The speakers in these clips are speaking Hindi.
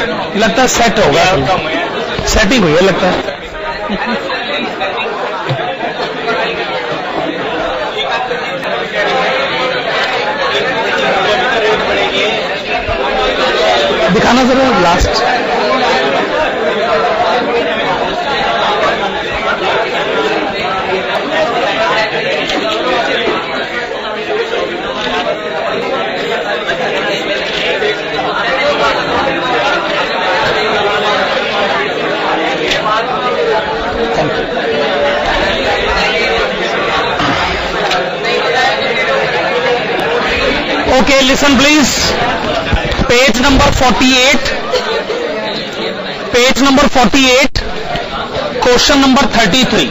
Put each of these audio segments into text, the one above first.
लगता है सेट होगा, सेटिंग हुई है लगता है। दिखाना जरा last. Okay, listen please. Page number 48. Page number 48. Question number 33.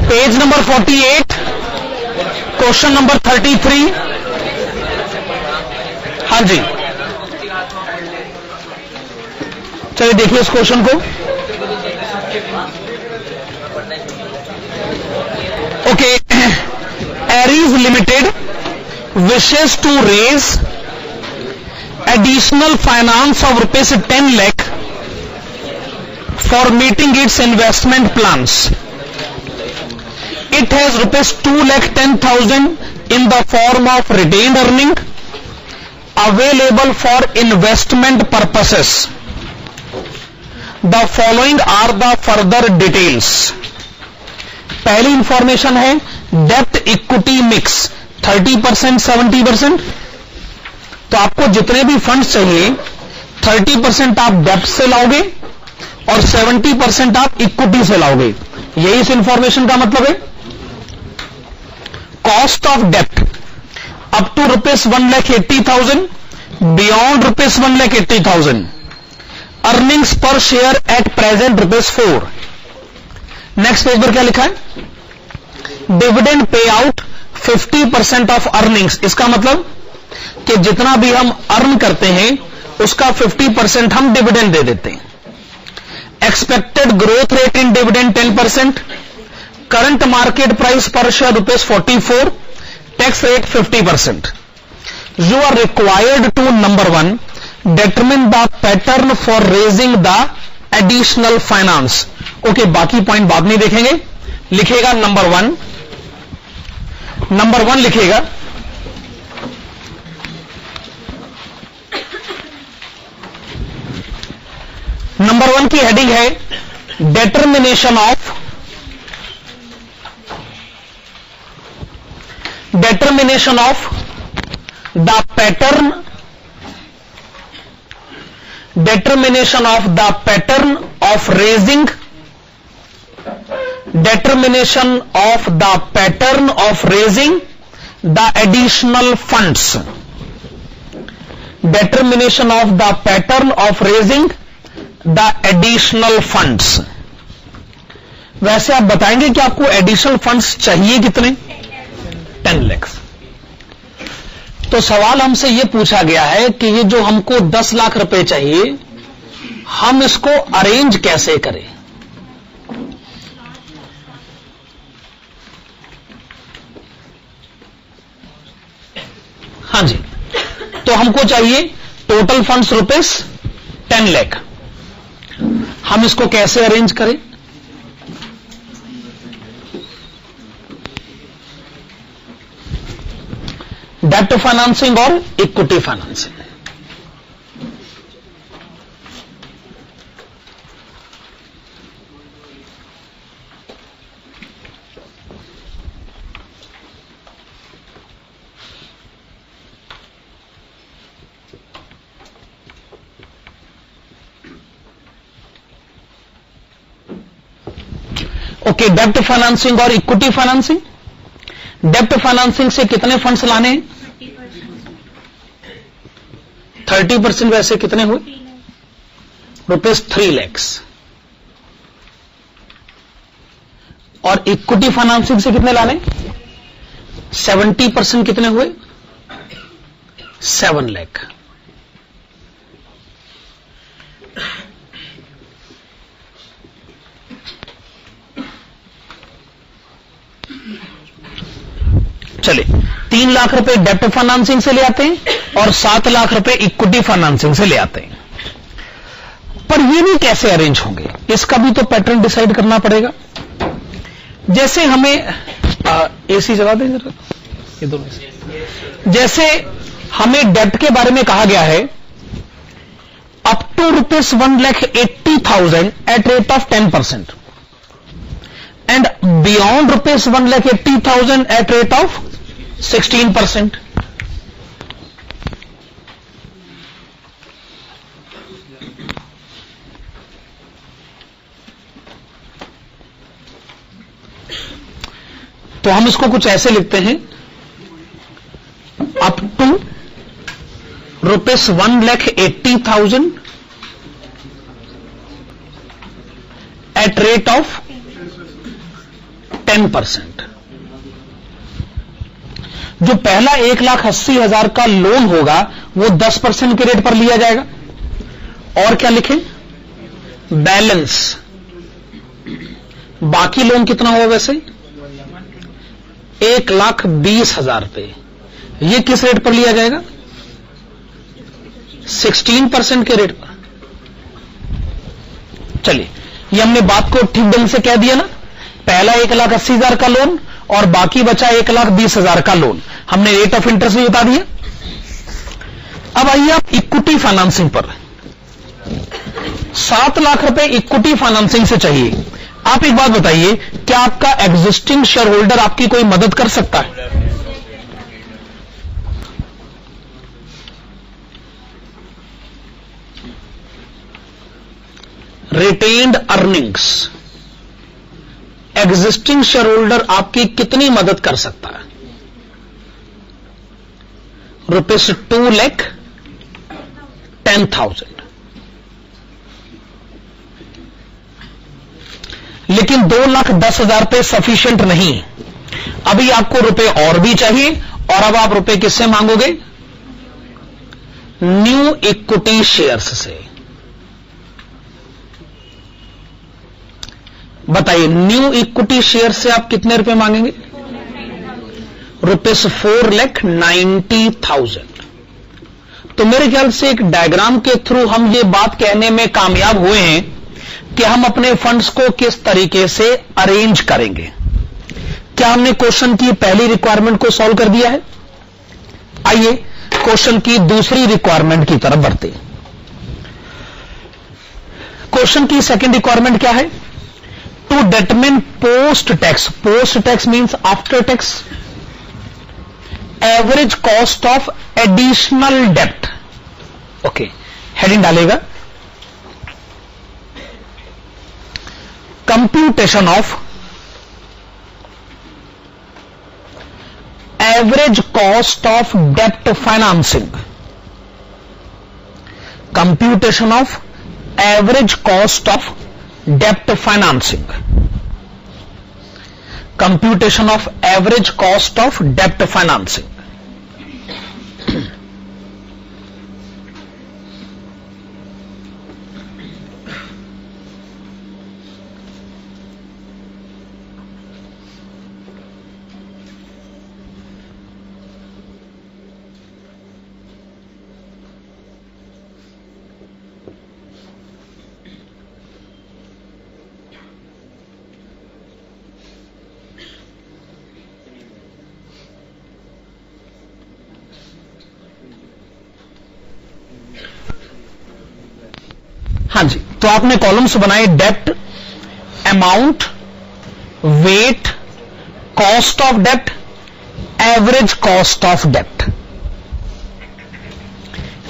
Page number 48. Question number 33. हाँ जी, चलिए देखिए इस क्वेश्चन को। Okay, Aries limited wishes to raise additional finance of ₹10 lakh for meeting its investment plans. It has ₹2,10,000 in the form of retained earning available for investment purposes. The following are the further details. पहली इंफॉर्मेशन है डेप्ट इक्विटी मिक्स 30% 70%. तो आपको जितने भी फंड्स चाहिए 30% आप डेप्ट से लाओगे और 70% आप इक्विटी से लाओगे. यही इस इंफॉर्मेशन का मतलब है. कॉस्ट ऑफ डेप्ट up to ₹1,80,000, beyond ₹1,80,000. Earnings per share at present ₹4. Next page पर क्या लिखा है? Dividend pay out 50% of earnings. इसका मतलब कि जितना भी हम अर्न करते हैं उसका 50% हम डिविडेंड दे देते हैं. Expected growth rate in dividend 10%. Current market price per share ₹44. Tax rate 50%. You are required to number 1 determine the pattern for raising the additional finance. Okay, बाकी पॉइंट बाद में देखेंगे. लिखेगा नंबर 1 लिखेगा नंबर 1 की हेडिंग है determination of the pattern determination of the pattern of raising the additional funds. Determination of the pattern of raising the additional funds. वैसे आप बताएंगे कि आपको एडिशनल फंड्स चाहिए कितने? 10 lakhs. तो सवाल हमसे यह पूछा गया है कि ये जो हमको 10 लाख रुपए चाहिए हम इसको अरेंज कैसे करें? हाँ जी, तो हमको चाहिए टोटल फंड्स ₹10 लाख. हम इसको कैसे अरेंज करें? डेप्ट फाइनेंसिंग और इक्विटी फाइनेंसिंग. ओके, डेप्ट फाइनेंसिंग और इक्विटी फाइनेंसिंग. डेप्ट फाइनेंसिंग से कितने फंड्स लाने हैं? 30%. वैसे कितने हुए? ₹3 lakhs. और इक्विटी फाइनेंसिंग से कितने लाने? 70% कितने हुए? 7 लाख. चले, 3 लाख रुपए डेप्ट फाइनेंसिंग से ले आते हैं और 7 लाख रुपए इक्विटी फाइनेंसिंग से ले आते हैं। पर ये भी कैसे अरेंज होंगे, इसका भी तो पैटर्न डिसाइड करना पड़ेगा। जैसे हमें एसी जगा दें जरा, ये दोनों। जैसे हमें डेप्ट के बारे में कहा गया है up to ₹1,80,000 at rate of 10% and beyond ₹1,80,000 at rate of 16%। तो हम इसको कुछ ऐसे लिखते हैं, up to ₹1,80,000 at rate of 10%। जो पहला 1,80,000 का लोन होगा वो 10% के रेट पर लिया जाएगा। और क्या लिखें, बैलेंस बाकी लोन कितना होगा वैसे 1,20,000 रुपए, ये किस रेट पर लिया जाएगा 16% के रेट पर। चलिए, ये हमने बात को ठीक ढंग से कह दिया ना, पहला 1,80,000 का लोन और बाकी बचा 1,20,000 का लोन, हमने रेट ऑफ इंटरेस्ट भी बता दिया। अब आइए आप इक्विटी फाइनेंसिंग पर, 7 लाख रुपए इक्विटी फाइनेंसिंग से चाहिए। आप एक बात बताइए, क्या आपका एग्जिस्टिंग शेयर होल्डर आपकी कोई मदद कर सकता है? Retained earnings, existing share holder आपकी कितनी मदद कर सकता है? ₹2,10,000। लेकिन 2,10,000 रुपए सफिशिएंट नहीं, अभी आपको रुपए और भी चाहिए, और अब आप रुपए किससे मांगोगे? न्यू इक्विटी शेयर्स से। बताइए, न्यू इक्विटी शेयर से आप कितने रुपए मांगेंगे? ₹4,90,000। तो मेरे ख्याल से एक डायग्राम के थ्रू हम ये बात कहने में कामयाब हुए हैं कि हम अपने फंड्स को किस तरीके से अरेंज करेंगे। क्या हमने क्वेश्चन की पहली रिक्वायरमेंट को सॉल्व कर दिया है? आइए क्वेश्चन की दूसरी रिक्वायरमेंट की तरफ बढ़ते हैं। क्वेश्चन की सेकंड रिक्वायरमेंट क्या है? To determine post tax means after tax average cost of additional dept. Okay, heading डालेगा computation of average cost of dept financing. Computation of average cost of dept financing. Computation of average cost of dept financing. हाँ जी, तो आपने कॉलम्स बनाए, डेप्ट, amount, wait, cost of dept, average cost of dept.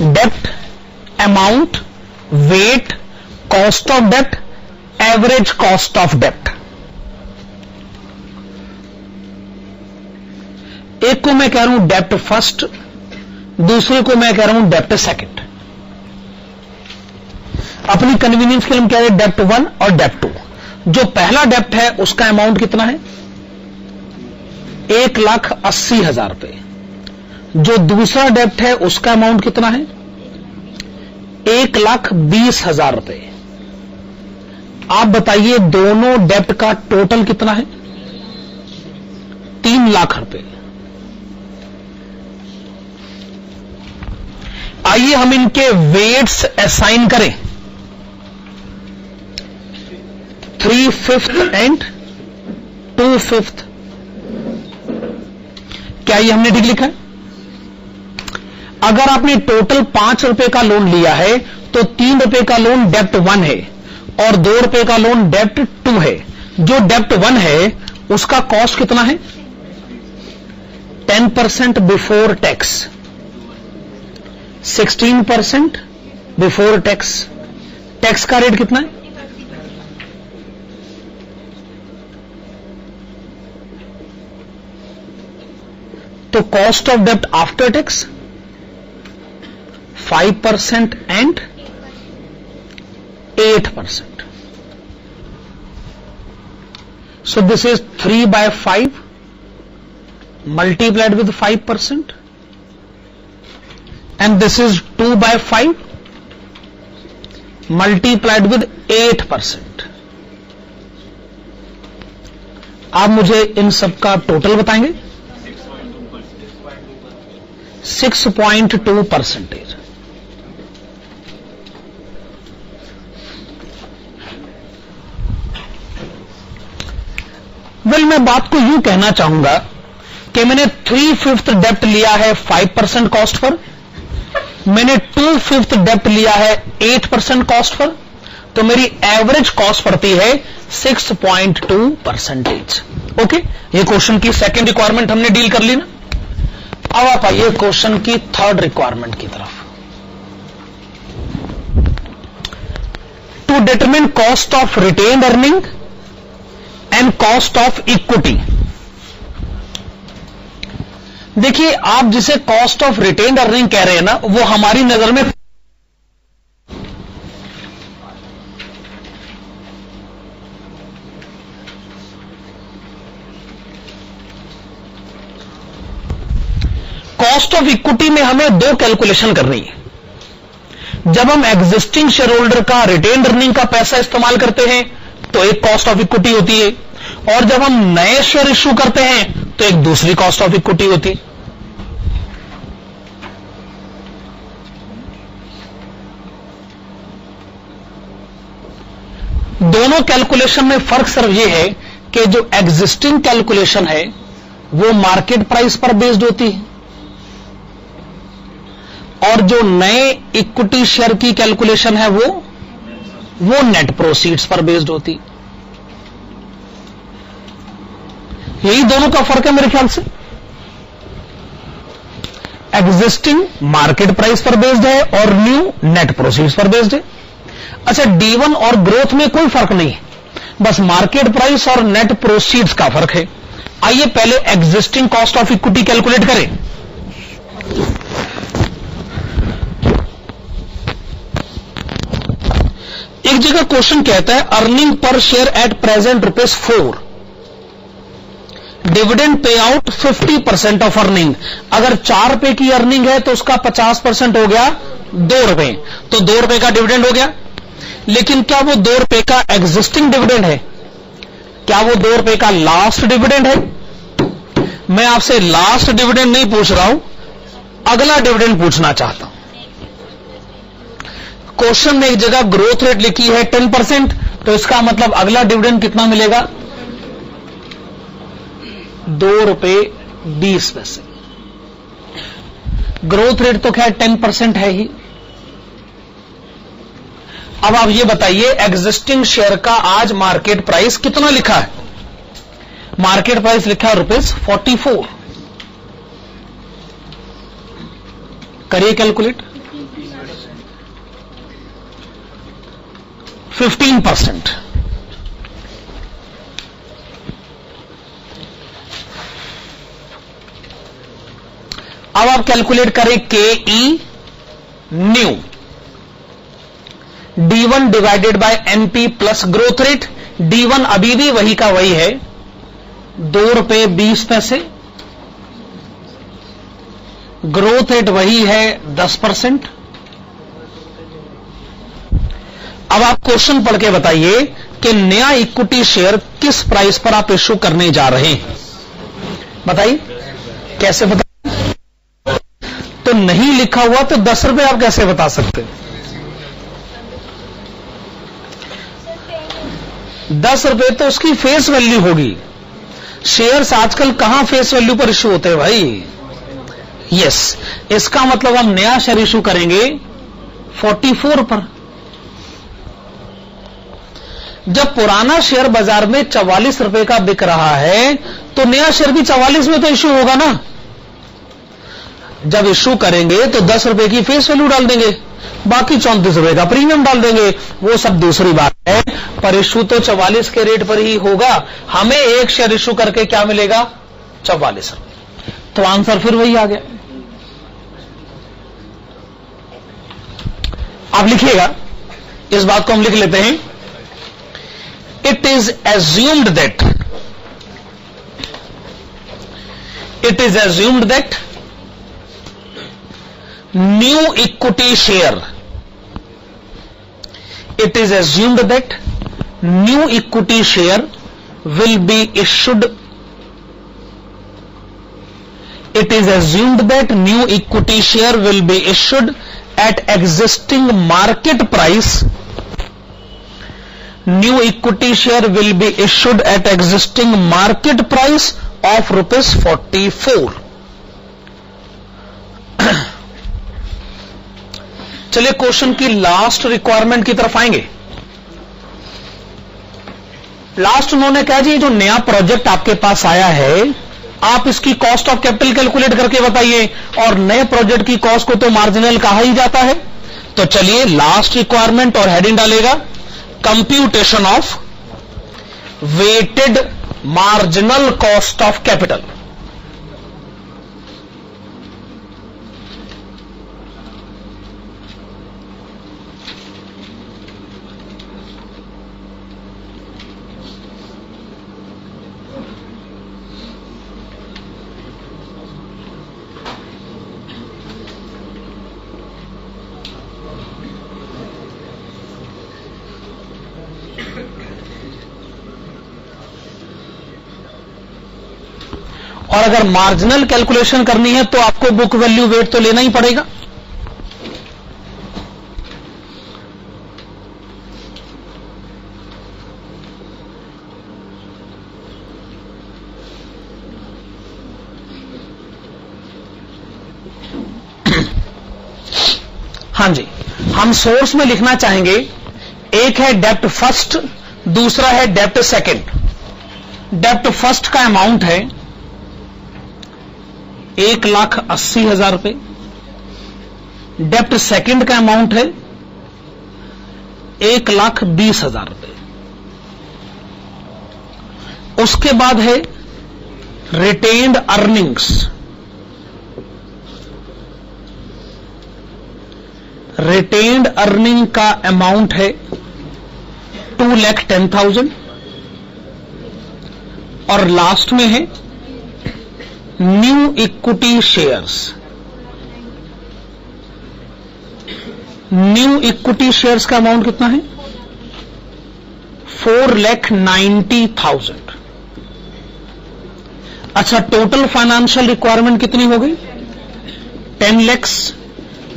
Dept, amount, wait, cost of dept, average cost of डेप्ट। एक को मैं कह रहा हूं डेप्ट फर्स्ट, दूसरे को मैं कह रहा हूं डेप्ट सेकंड। अपनी कन्वीनियंस के लिए हम कह रहे हैं डेप्ट 1 और डेप्ट 2। जो पहला डेप्ट है उसका अमाउंट कितना है? 1,80,000 रुपए। जो दूसरा डेप्ट है उसका अमाउंट कितना है? 1,20,000 रुपए। आप बताइए दोनों डेप्ट का टोटल कितना है? 3 लाख रुपए। आइए हम इनके वेट्स असाइन करें, 3/5 एंड 2/5। क्या ये हमने ठीक लिखा है? अगर आपने टोटल 5 रुपए का लोन लिया है तो 3 रुपए का लोन डेप्ट 1 है और 2 रुपए का लोन डेप्ट 2 है। जो डेप्ट 1 है उसका कॉस्ट कितना है? 10% before tax, 16% before tax. Tax का रेट कितना है? तो कॉस्ट ऑफ डेप्ट after tax 5% and 8%. So this is 3/5 multiplied with 5% and this is 2/5 multiplied with 8%. आप मुझे इन सब का टोटल बताएंगे? 6.2%. वेल, मैं बात को यूं कहना चाहूंगा कि मैंने 3/5 डेप्ट लिया है 5% कॉस्ट पर, मैंने 2/5 डेप्ट लिया है 8% कॉस्ट पर, तो मेरी एवरेज कॉस्ट पड़ती है 6.2%. ओके, ये क्वेश्चन की सेकंड रिक्वायरमेंट हमने डील कर ली ना. अब आप आइए क्वेश्चन की थर्ड रिक्वायरमेंट की तरफ. To determine cost of retained earning and cost of equity. देखिए, आप जिसे कॉस्ट ऑफ रिटेन्ड अर्निंग कह रहे हैं ना, वो हमारी नजर में कॉस्ट ऑफ इक्विटी में हमें दो कैलकुलेशन करनी है. जब हम एग्जिस्टिंग शेयर होल्डर का रिटेन्ड अर्निंग का पैसा इस्तेमाल करते हैं तो एक कॉस्ट ऑफ इक्विटी होती है, और जब हम नए शेयर इश्यू करते हैं तो एक दूसरी कॉस्ट ऑफ इक्विटी होती है. दोनों कैलकुलेशन में फर्क सिर्फ यह है कि जो एग्जिस्टिंग कैलकुलेशन है वो मार्केट प्राइस पर बेस्ड होती है, और जो नए इक्विटी शेयर की कैलकुलेशन है वो नेट प्रोसीड्स पर बेस्ड होती. यही दोनों का फर्क है मेरे ख्याल से. एग्जिस्टिंग मार्केट प्राइस पर बेस्ड है और न्यू नेट प्रोसीड्स पर बेस्ड है. अच्छा, D1 और ग्रोथ में कोई फर्क नहीं है, बस मार्केट प्राइस और नेट प्रोसीड्स का फर्क है. आइए पहले existing cost of equity calculate करें. एक जगह क्वेश्चन कहता है earning per share at present ₹4, dividend pay out 50% of earning. अगर 4 रुपए की अर्निंग है तो उसका 50% हो गया 2 रुपए, तो 2 रुपए का डिविडेंड हो गया. लेकिन क्या वो 2 रुपए का एग्जिस्टिंग डिविडेंड है? क्या वो 2 रुपए का लास्ट डिविडेंड है? मैं आपसे लास्ट डिविडेंड नहीं पूछ रहा हूं, अगला डिविडेंड पूछना चाहता हूं. क्वेश्चन में एक जगह ग्रोथ रेट लिखी है 10%, तो इसका मतलब अगला डिविडेंड कितना मिलेगा? 2 रुपए 20 पैसे. ग्रोथ रेट तो खैर 10% है ही. अब आप ये बताइए, एग्जिस्टिंग शेयर का आज मार्केट प्राइस कितना लिखा है? मार्केट प्राइस लिखा है ₹44. करिए कैलकुलेट. 15%. अब आप कैलकुलेट करें KE new, D1 divided by NP plus growth rate. D1 अभी भी वही का वही है, 2 रुपए 20 पैसे. ग्रोथ रेट वही है 10%. अब आप क्वेश्चन पढ़ के बताइए कि नया इक्विटी शेयर किस प्राइस पर आप इश्यू करने जा रहे हैं. बताइए कैसे बताइए. तो नहीं लिखा हुआ तो 10 रुपए आप कैसे बता सकते हैं? 10 रुपए तो उसकी फेस वैल्यू होगी। शेयर्स आजकल कहां फेस वैल्यू पर इश्यू होते हैं भाई? यस, इसका मतलब हम नया शेयर इश्यू करेंगे 44 पर। जब पुराना शेयर बाजार में 44 रुपए का बिक रहा है तो नया शेयर भी 44 में तो इश्यू होगा ना। जब इश्यू करेंगे तो 10 रुपए की फेस वैल्यू डाल देंगे, बाकी 34 रुपए का प्रीमियम डाल देंगे, वो सब दूसरी बात है। पर इश्यू तो 44 के रेट पर ही होगा। हमें एक शेयर इश्यू करके क्या मिलेगा? 44 रुपए। तो आंसर फिर वही आ गया। आप लिखिएगा, इस बात को हम लिख लेते हैं। It is assumed that new equity share, it is assumed that new equity share will be issued. It is assumed that new equity share will be issued at existing market price. New equity share will be issued at existing market price of ₹44. चलिए क्वेश्चन की लास्ट रिक्वायरमेंट की तरफ आएंगे। लास्ट उन्होंने कहा जी, जो नया प्रोजेक्ट आपके पास आया है आप इसकी कॉस्ट ऑफ कैपिटल कैलकुलेट करके बताइए, और नए प्रोजेक्ट की कॉस्ट को तो मार्जिनल कहा ही जाता है। तो चलिए लास्ट रिक्वायरमेंट और हेडिंग डालेगा computation of weighted marginal cost of capital. और अगर मार्जिनल कैलकुलेशन करनी है तो आपको बुक वैल्यू वेट तो लेना ही पड़ेगा। हां जी, हम सोर्स में लिखना चाहेंगे, एक है डेप्ट फर्स्ट, दूसरा है डेप्ट सेकंड। डेप्ट फर्स्ट का अमाउंट है 1,80,000 रुपए, डेप्ट सेकंड का अमाउंट है 1,20,000 रुपए। उसके बाद है रिटेन्ड अर्निंग्स। रिटेन्ड अर्निंग का अमाउंट है 2,10,000। और लास्ट में है new equity shares. New equity shares का अमाउंट कितना है? 4,90,000। अच्छा, टोटल फाइनेंशियल रिक्वायरमेंट कितनी हो गई? 10 लाख,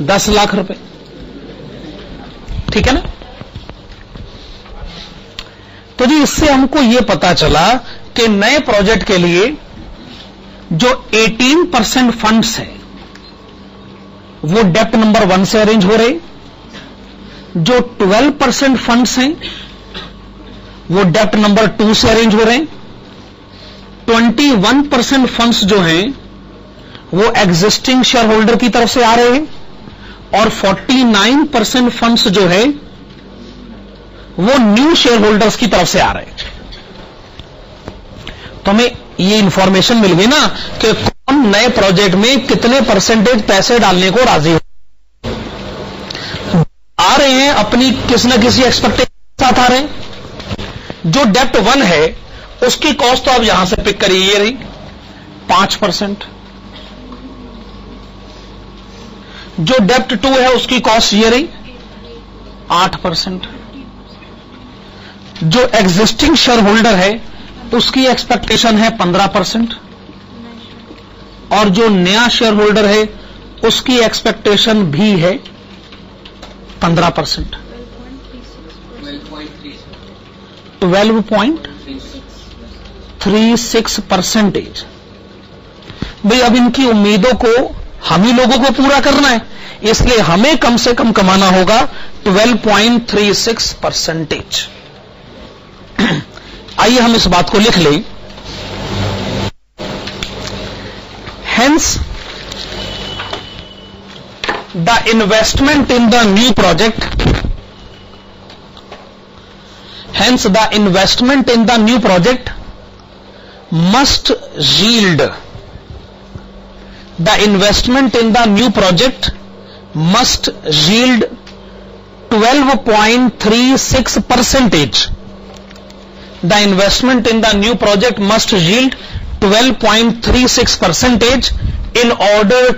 10 लाख रुपए। ठीक है ना? तो जी इससे हमको यह पता चला कि नए प्रोजेक्ट के लिए जो 18% फंड्स हैं वो डेप्ट नंबर 1 से अरेंज हो रहे, जो 12% फंड्स हैं वो डेप्ट नंबर 2 से अरेंज हो रहे, 21% फंड्स जो हैं वो एग्जिस्टिंग शेयर होल्डर की तरफ से आ रहे हैं, और 49% फंड्स जो है वो न्यू शेयर होल्डर्स की तरफ से आ रहे हैं। तो हमें ये इंफॉर्मेशन मिल गई ना कि कौन नए प्रोजेक्ट में कितने परसेंटेज पैसे डालने को राजी हो आ रहे हैं, अपनी किसी न किसी एक्सपेक्टेशन के साथ आ रहे हैं। जो डेप्ट 1 है उसकी कॉस्ट तो आप यहां से पिक करिए, ये रही 5%। जो डेप्ट 2 है उसकी कॉस्ट ये रही 8%। जो एग्जिस्टिंग शेयर होल्डर है उसकी एक्सपेक्टेशन है 15%, और जो नया शेयर होल्डर है उसकी एक्सपेक्टेशन भी है 15%, 12.36%। भाई अब इनकी उम्मीदों को हम ही लोगों को पूरा करना है, इसलिए हमें कम से कम कमाना होगा 12.36%। आइए हम इस बात को लिख लें। Hence, the investment in the new project, hence the investment in the new project must yield, the investment in the new project must yield 12.36%. The investment in the new project must yield 12.36% in order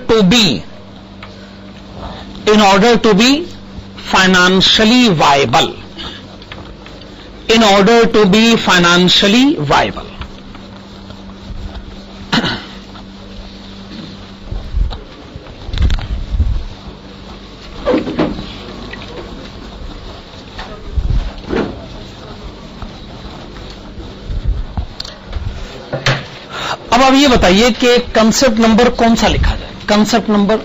to be financially viable. In order to be financially viable. अब आप ये बताइए कि कंसेप्ट नंबर कौन सा लिखा जाए। Concept number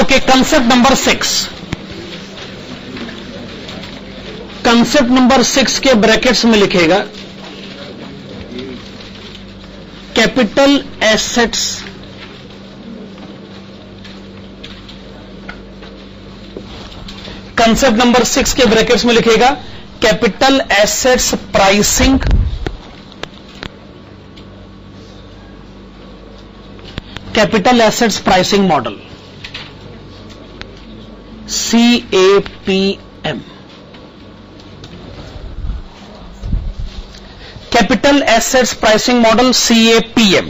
okay, concept number 6। Concept number 6 के ब्रैकेट्स में लिखेगा कैपिटल एसेट्स कंसेप्ट नंबर 6 के ब्रैकेट्स में लिखेगा capital assets pricing, capital assets pricing model CAPM। Capital assets pricing model CAPM।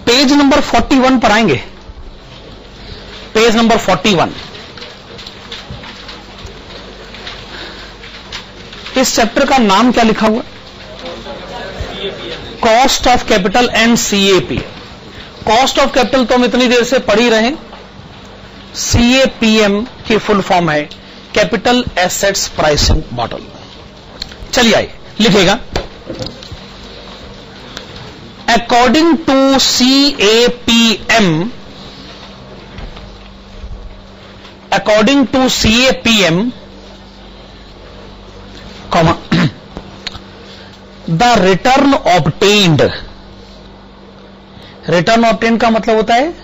Page number 41 पर आएंगे। Page number 41। इस चैप्टर का नाम क्या लिखा हुआ? Cost of capital and CAPM। Cost of capital तो हम इतनी देर से पढ़ ही रहे। CAPM की फुल फॉर्म है कैपिटल एसेट्स प्राइसिंग मॉडल। चलिए आइए लिखेगा according to CAPM, according to CAPM, the return obtained, return obtained का मतलब होता है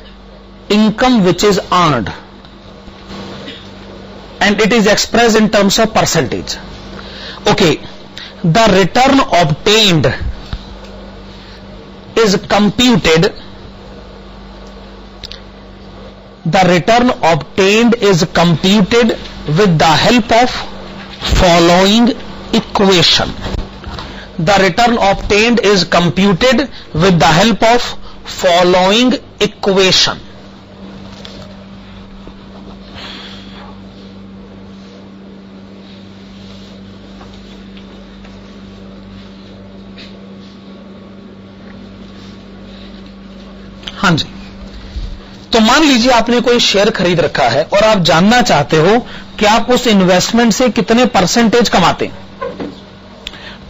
income which is earned and it is expressed in terms of percentage. Okay, the return obtained is computed, the return obtained is computed with the help of following equation. The return obtained is computed with the help of following equation. हाँ जी, तो मान लीजिए आपने कोई शेयर खरीद रखा है और आप जानना चाहते हो कि आप उस इन्वेस्टमेंट से कितने परसेंटेज कमाते हैं।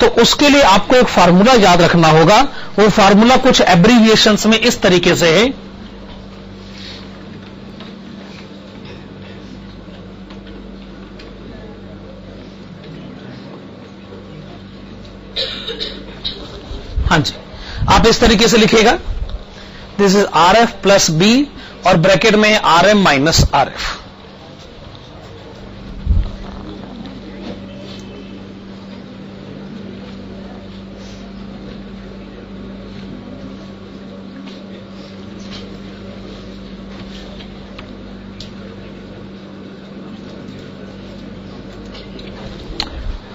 तो उसके लिए आपको एक फार्मूला याद रखना होगा। वो फार्मूला कुछ एब्रीविएशंस में इस तरीके से है। हाँ जी, आप इस तरीके से लिखेगा, this is RF plus B और ब्रैकेट में RM माइनस RF।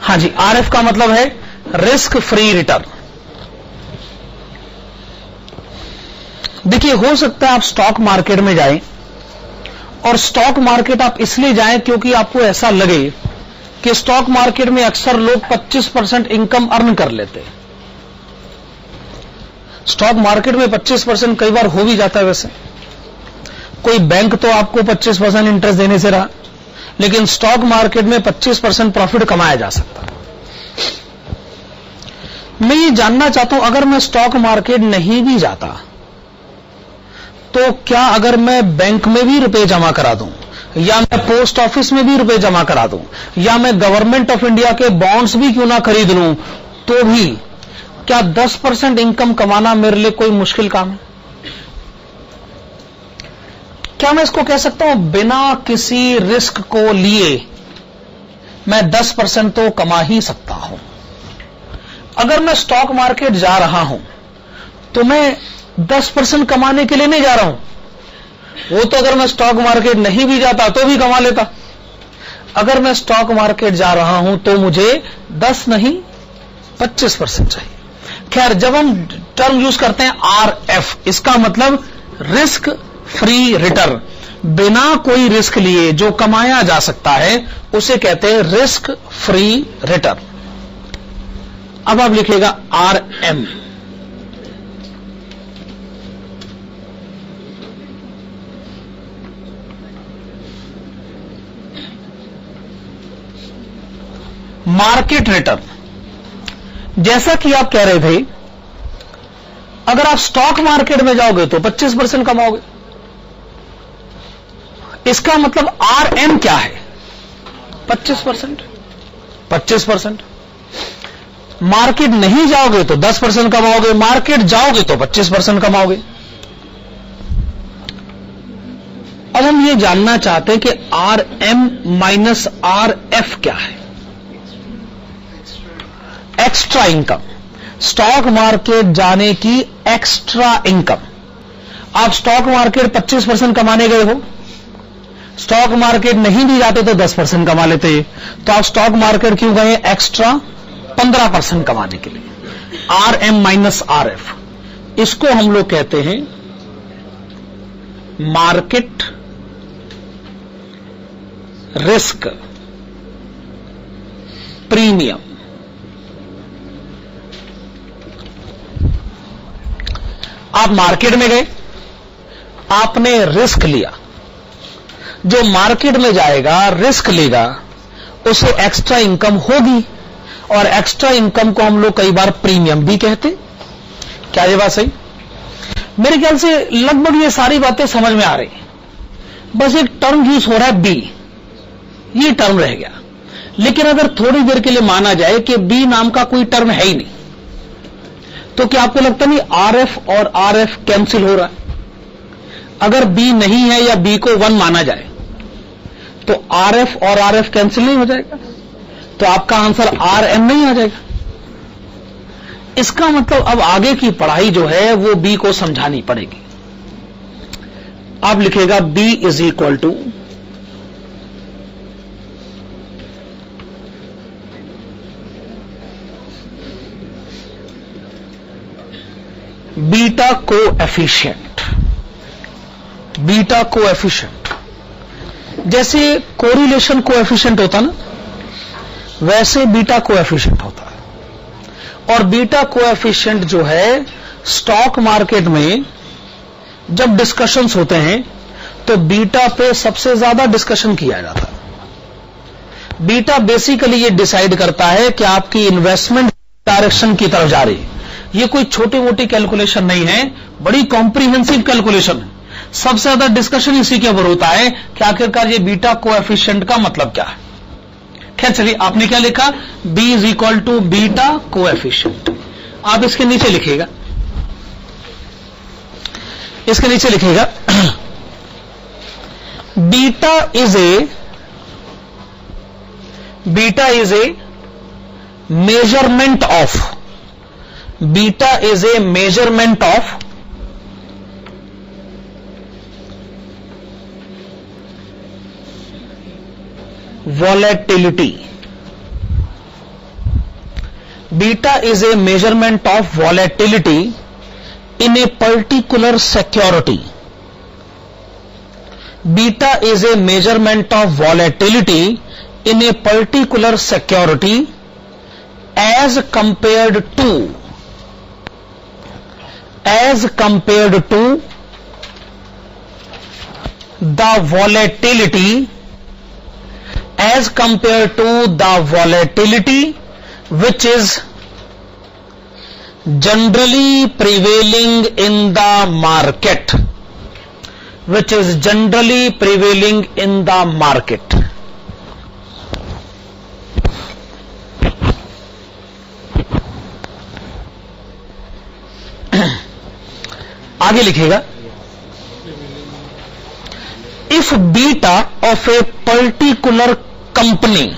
हाँ जी, RF का मतलब है रिस्क फ्री रिटर्न। देखिए, हो सकता है आप स्टॉक मार्केट में जाएं और स्टॉक मार्केट आप इसलिए जाएं क्योंकि आपको ऐसा लगे कि स्टॉक मार्केट में अक्सर लोग 25% इनकम अर्न कर लेते हैं। स्टॉक मार्केट में 25% कई बार हो भी जाता है। वैसे कोई बैंक तो आपको 25% इंटरेस्ट देने से रहा, लेकिन स्टॉक मार्केट में 25% प्रॉफिट कमाया जा सकता है। मैं ये जानना चाहता हूं, अगर मैं स्टॉक मार्केट नहीं भी जाता तो क्या अगर मैं बैंक में भी रुपए जमा करा दूं, या मैं पोस्ट ऑफिस में भी रुपए जमा करा दूं, या मैं गवर्नमेंट ऑफ इंडिया के बॉन्ड्स भी क्यों ना खरीद लूं, तो भी क्या 10% इनकम कमाना मेरे लिए कोई मुश्किल काम है? क्या मैं इसको कह सकता हूं बिना किसी रिस्क को लिए मैं 10% तो कमा ही सकता हूं? अगर मैं स्टॉक मार्केट जा रहा हूं तो मैं 10% कमाने के लिए नहीं जा रहा हूं। वो तो अगर मैं स्टॉक मार्केट नहीं भी जाता तो भी कमा लेता। अगर मैं स्टॉक मार्केट जा रहा हूं तो मुझे 10 नहीं 25% चाहिए। खैर, जब हम टर्म यूज करते हैं RF, इसका मतलब रिस्क फ्री रिटर्न, बिना कोई रिस्क लिए जो कमाया जा सकता है उसे कहते हैं रिस्क फ्री रिटर्न। अब आप लिखिएगा RM। Market return. जैसा कि आप कह रहे थे, अगर आप स्टॉक मार्केट में जाओगे तो 25% कमाओगे। इसका मतलब RM क्या है? 25%। 25%। मार्केट नहीं जाओगे तो 10% कमाओगे, मार्केट जाओगे तो 25% कमाओगे। अब हम ये जानना चाहते हैं कि RM माइनस RF क्या है? एक्स्ट्रा इनकम, स्टॉक मार्केट जाने की एक्स्ट्रा इनकम। आप स्टॉक मार्केट 25% कमाने गए हो, स्टॉक मार्केट नहीं भी जाते तो 10% कमा लेते, तो आप स्टॉक मार्केट क्यों गए? एक्स्ट्रा 15% कमाने के लिए। RM माइनस RF, इसको हम लोग कहते हैं मार्केट रिस्क प्रीमियम। आप मार्केट में गए, आपने रिस्क लिया, जो मार्केट में जाएगा रिस्क लेगा उसे एक्स्ट्रा इनकम होगी, और एक्स्ट्रा इनकम को हम लोग कई बार प्रीमियम भी कहते। क्या ये बात सही? मेरे ख्याल से लगभग ये सारी बातें समझ में आ रही, बस एक टर्म यूज हो रहा है बी, ये टर्म रह गया। लेकिन अगर थोड़ी देर के लिए माना जाए कि बी नाम का कोई टर्म है ही नहीं, तो क्या आपको लगता नहीं RF और RF कैंसिल हो रहा है? अगर बी नहीं है या बी को 1 माना जाए तो RF और RF कैंसिल नहीं हो जाएगा, तो आपका आंसर RM नहीं आ जाएगा। इसका मतलब अब आगे की पढ़ाई जो है वो बी को समझानी पड़ेगी। आप लिखेगा B is equal to beta coefficient. Beta coefficient जैसे कोरिलेशन कोएफिशिएंट होता ना, वैसे बीटा कोएफिशिएंट होता है। और बीटा कोएफिशिएंट जो है स्टॉक मार्केट में जब डिस्कशंस होते हैं तो बीटा पे सबसे ज्यादा डिस्कशन किया जाता है। बीटा बेसिकली ये डिसाइड करता है कि आपकी इन्वेस्टमेंट डायरेक्शन की तरफ जा रही है। ये कोई छोटी मोटी कैलकुलेशन नहीं है, बड़ी कॉम्प्रिहेंसिव कैलकुलेशन है। सबसे ज्यादा डिस्कशन इसी के ऊपर होता है कि आखिरकार ये बीटा कोएफिशिएंट का मतलब क्या है। खैर चलिए, आपने क्या लिखा? B is equal to beta coefficient. आप इसके नीचे लिखिएगा, इसके नीचे लिखिएगा beta is a measurement of, beta is a measurement of volatility. Beta is a measurement of volatility in a particular security. Beta is a measurement of volatility in a particular security as compared to the volatility which is generally prevailing in the market, आगे लिखेगा, if beta of a particular company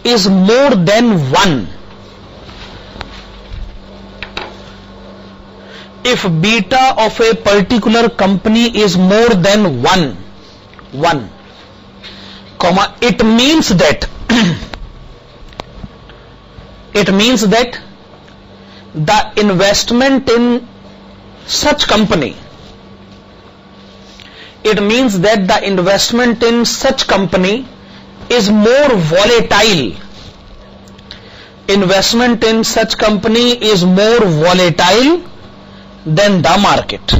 is more than 1, if beta of a particular company is more than 1, comma, it means that the investment in such company is more volatile, than the market.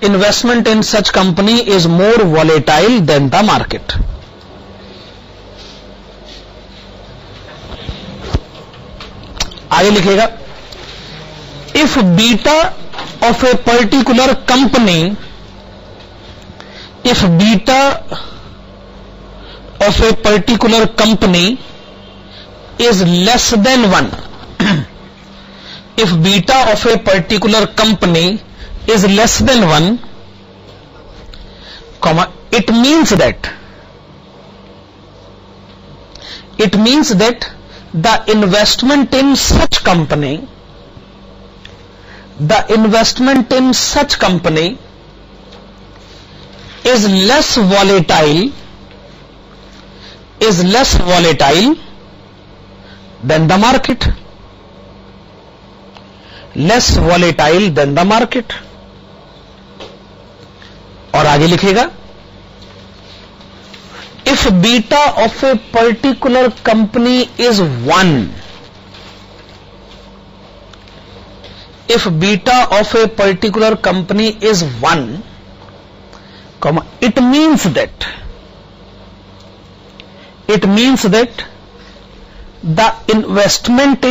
Investment in such company is more volatile than the market. आगे लिखेगा, if beta of a particular company is less than 1, if beta of a particular company is less than 1, comma, it means that the investment in such company is less volatile than the market, और आगे लिखेगा, if beta of a particular company is 1, comma, it means that the investment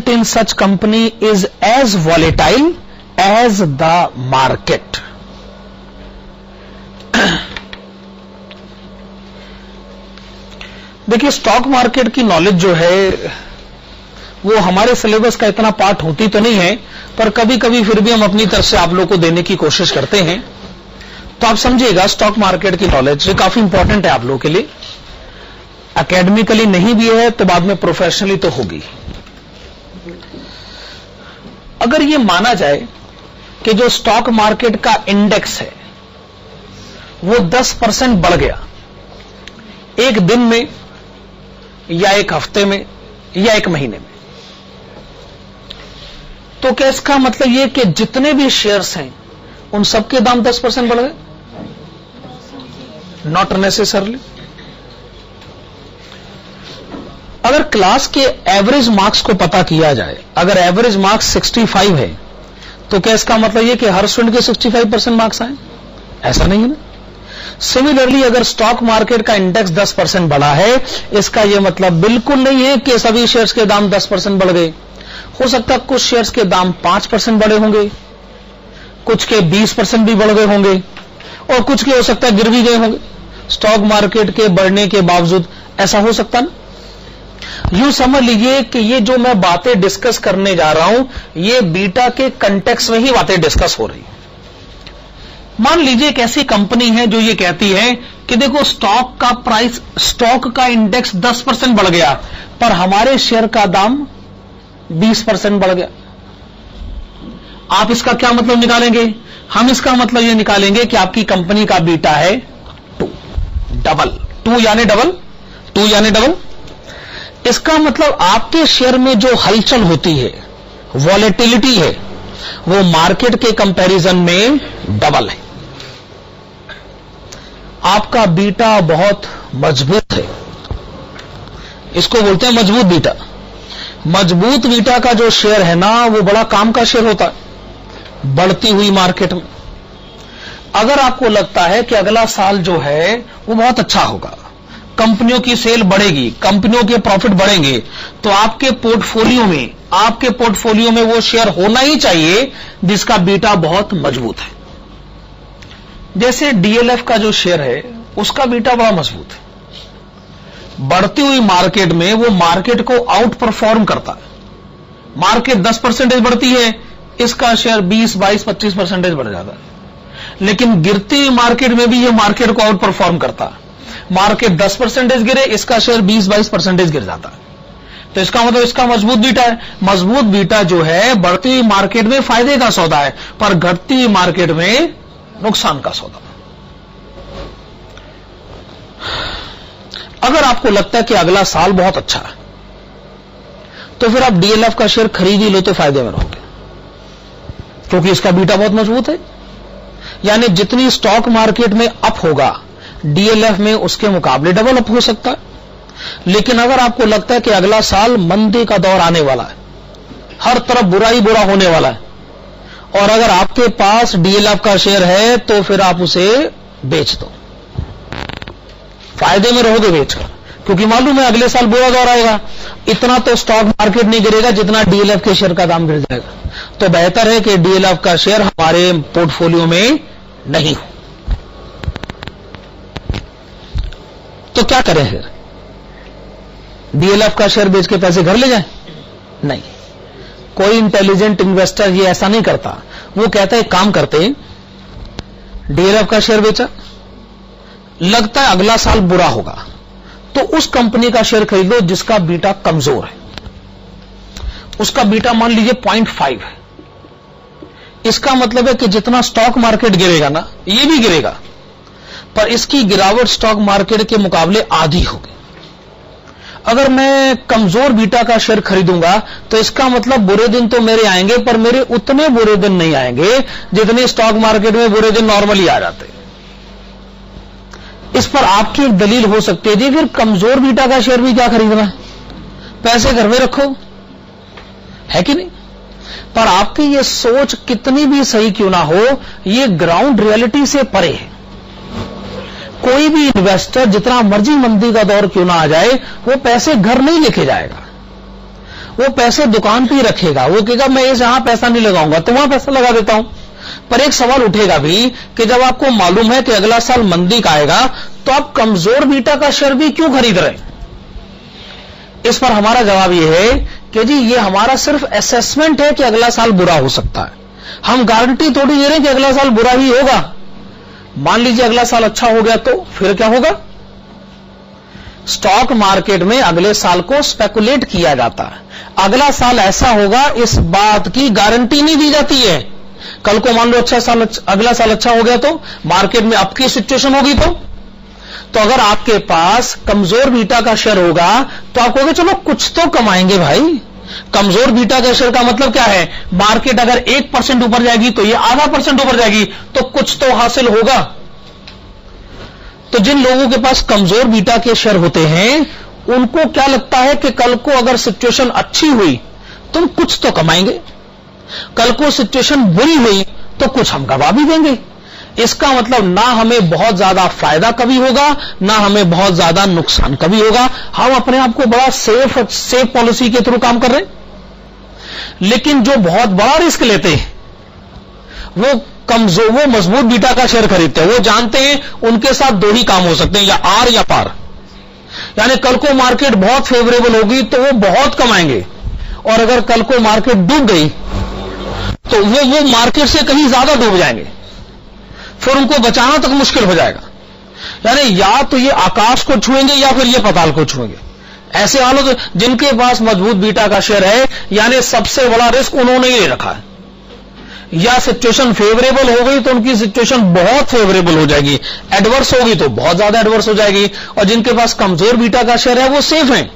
in such company is as volatile, as the market. देखिए, स्टॉक मार्केट की नॉलेज जो है वो हमारे सिलेबस का इतना पार्ट होती तो नहीं है, पर कभी कभी फिर भी हम अपनी तरफ से आप लोगों को देने की कोशिश करते हैं। तो आप समझिएगा, स्टॉक मार्केट की नॉलेज ये काफी इंपॉर्टेंट है आप लोगों के लिए। एकेडमिकली नहीं भी है तो बाद में प्रोफेशनली तो होगी। अगर ये माना जाए कि जो स्टॉक मार्केट का इंडेक्स है वो 10% बढ़ गया एक दिन में या एक हफ्ते में या एक महीने में, तो क्या इसका मतलब ये कि जितने भी शेयर्स हैं उन सबके दाम 10% बढ़ गए? Not necessarily. अगर क्लास के एवरेज मार्क्स को पता किया जाए, अगर एवरेज मार्क्स 65 है तो क्या इसका मतलब ये कि हर स्टूडेंट के 65% मार्क्स आए? ऐसा नहीं है ना। सिमिलरली अगर स्टॉक मार्केट का इंडेक्स 10% बढ़ा है, इसका यह मतलब बिल्कुल नहीं है कि सभी शेयर्स के दाम 10% बढ़ गए। हो सकता है कुछ शेयर्स के दाम 5% बढ़े होंगे, कुछ के 20% भी बढ़ गए होंगे, और कुछ के हो सकता है गिर भी गए होंगे। स्टॉक मार्केट के बढ़ने के बावजूद ऐसा हो सकता ना। यूं समझ लीजिए कि ये जो मैं बातें डिस्कस करने जा रहा हूं, ये बीटा के कंटेक्स्ट में ही बातें डिस्कस हो रही है। मान लीजिए एक ऐसी कंपनी है जो ये कहती है कि देखो स्टॉक का प्राइस, स्टॉक का इंडेक्स 10% बढ़ गया पर हमारे शेयर का दाम 20% बढ़ गया। आप इसका क्या मतलब निकालेंगे? हम इसका मतलब ये निकालेंगे कि आपकी कंपनी का बीटा है 2, डबल, 2 यानी डबल। इसका मतलब आपके शेयर में जो हलचल होती है, वॉलेटिलिटी है, वो मार्केट के कंपैरिजन में डबल है। आपका बीटा बहुत मजबूत है, इसको बोलते हैं मजबूत बीटा। मजबूत बीटा का जो शेयर है ना, वो बड़ा काम का शेयर होता है बढ़ती हुई मार्केट में। अगर आपको लगता है कि अगला साल जो है वो बहुत अच्छा होगा, कंपनियों की सेल बढ़ेगी, कंपनियों के प्रॉफिट बढ़ेंगे, तो आपके पोर्टफोलियो में वो शेयर होना ही चाहिए जिसका बीटा बहुत मजबूत है। जैसे डीएलएफ का जो शेयर है, उसका बीटा बड़ा मजबूत है। बढ़ती हुई मार्केट में वो मार्केट को आउट परफॉर्म करता है। मार्केट 10% बढ़ती है, इसका शेयर 20, 22, 25% बढ़ जाता है। लेकिन गिरती हुई मार्केट में भी ये मार्केट को आउट परफॉर्म करता है। मार्केट 10% गिरे, इसका शेयर 20, 22% गिर जाता है। तो इसका मतलब इसका मजबूत बीटा है। मजबूत बीटा जो है बढ़ती हुई मार्केट में फायदे का सौदा है, पर घटती हुई मार्केट में नुकसान का सौदा। अगर आपको लगता है कि अगला साल बहुत अच्छा है, तो फिर आप डीएलएफ का शेयर खरीद ही लो तो फायदे में रहोगे, क्योंकि इसका बीटा बहुत मजबूत है। यानी जितनी स्टॉक मार्केट में अप होगा, डीएलएफ में उसके मुकाबले डबल अप हो सकता है। लेकिन अगर आपको लगता है कि अगला साल मंदी का दौर आने वाला है, हर तरफ बुरा ही बुरा होने वाला है, और अगर आपके पास डीएलएफ का शेयर है, तो फिर आप उसे बेच दो, फायदे में रहोगे बेचकर, क्योंकि मालूम है अगले साल बुरा दौर आएगा। इतना तो स्टॉक मार्केट नहीं गिरेगा जितना डीएलएफ के शेयर का दाम गिर जाएगा। तो बेहतर है कि डीएलएफ का शेयर हमारे पोर्टफोलियो में नहीं हो। तो क्या करें फिर? डीएलएफ का शेयर बेच के पैसे घर ले जाएं? नहीं, कोई इंटेलिजेंट इन्वेस्टर ये ऐसा नहीं करता। वो कहता है काम करते, डीएलएफ का शेयर बेचा, लगता है अगला साल बुरा होगा, तो उस कंपनी का शेयर खरीद लो जिसका बीटा कमजोर है। उसका बीटा मान लीजिए 0.5 है। इसका मतलब है कि जितना स्टॉक मार्केट गिरेगा ना, ये भी गिरेगा, पर इसकी गिरावट स्टॉक मार्केट के मुकाबले आधी होगी। अगर मैं कमजोर बीटा का शेयर खरीदूंगा, तो इसका मतलब बुरे दिन तो मेरे आएंगे, पर मेरे उतने बुरे दिन नहीं आएंगे जितने स्टॉक मार्केट में बुरे दिन नॉर्मली आ जाते। इस पर आपकी एक दलील हो सकती है, जी फिर कमजोर बीटा का शेयर भी क्या खरीदना, पैसे घर में रखो, है कि नहीं? पर आपकी ये सोच कितनी भी सही क्यों ना हो, ये ग्राउंड रियलिटी से परे है। कोई भी इन्वेस्टर जितना मर्जी मंदी का दौर क्यों ना आ जाए, वो पैसे घर नहीं लेके जाएगा, वो पैसे दुकान पे ही रखेगा। वो कहेगा मैं यहां पैसा नहीं लगाऊंगा, तो वहां पैसा लगा देता हूं। पर एक सवाल उठेगा भी कि जब आपको मालूम है कि अगला साल मंदी का आएगा, तो आप कमजोर बीटा का शेयर भी क्यों खरीद रहे हैं? इस पर हमारा जवाब यह है कि जी ये हमारा सिर्फ असेसमेंट है कि अगला साल बुरा हो सकता है। हम गारंटी थोड़ी दे रहे हैं कि अगला साल बुरा ही होगा। मान लीजिए अगला साल अच्छा हो गया, तो फिर क्या होगा? स्टॉक मार्केट में अगले साल को स्पेकुलेट किया जाता है। अगला साल ऐसा होगा, इस बात की गारंटी नहीं दी जाती है। कल को मान लो अगला साल अच्छा हो गया, तो मार्केट में अप की सिचुएशन होगी, तो अगर आपके पास कमजोर बीटा का शेयर होगा, तो आप कहोगे चलो कुछ तो कमाएंगे भाई। कमजोर बीटा का शेयर का मतलब क्या है? मार्केट अगर 1% ऊपर जाएगी तो ये आधा % ऊपर जाएगी, तो कुछ तो हासिल होगा। तो जिन लोगों के पास कमजोर बीटा के शेयर होते हैं, उनको क्या लगता है कि कल को अगर सिचुएशन अच्छी हुई तो हम कुछ तो कमाएंगे, कल को सिचुएशन बुरी हुई तो कुछ हम गवा भी देंगे। इसका मतलब ना हमें बहुत ज्यादा फायदा कभी होगा, ना हमें बहुत ज्यादा नुकसान कभी होगा। हम अपने आप को बड़ा सेफ पॉलिसी के थ्रू काम कर रहे हैं। लेकिन जो बहुत बड़ा रिस्क लेते हैं, वो मजबूत बीटा का शेयर खरीदते हैं। वो जानते हैं उनके साथ दो ही काम हो सकते हैं, या आर या पार। यानी कल को मार्केट बहुत फेवरेबल होगी तो वो बहुत कमाएंगे, और अगर कल को मार्केट डूब गई तो वो मार्केट से कहीं ज्यादा डूब जाएंगे, फिर उनको बचाना तक मुश्किल हो जाएगा। यानी या तो ये आकाश को छुएंगे या फिर ये पाताल को छुएंगे। ऐसे हालों जिनके पास मजबूत बीटा का शेयर है, यानी सबसे बड़ा रिस्क उन्होंने ही ले रखा है। या सिचुएशन फेवरेबल हो गई तो उनकी सिचुएशन बहुत फेवरेबल हो जाएगी, एडवर्स होगी तो बहुत ज्यादा एडवर्स हो जाएगी, और जिनके पास कमजोर बीटा का शेयर है वो सेफ हैं,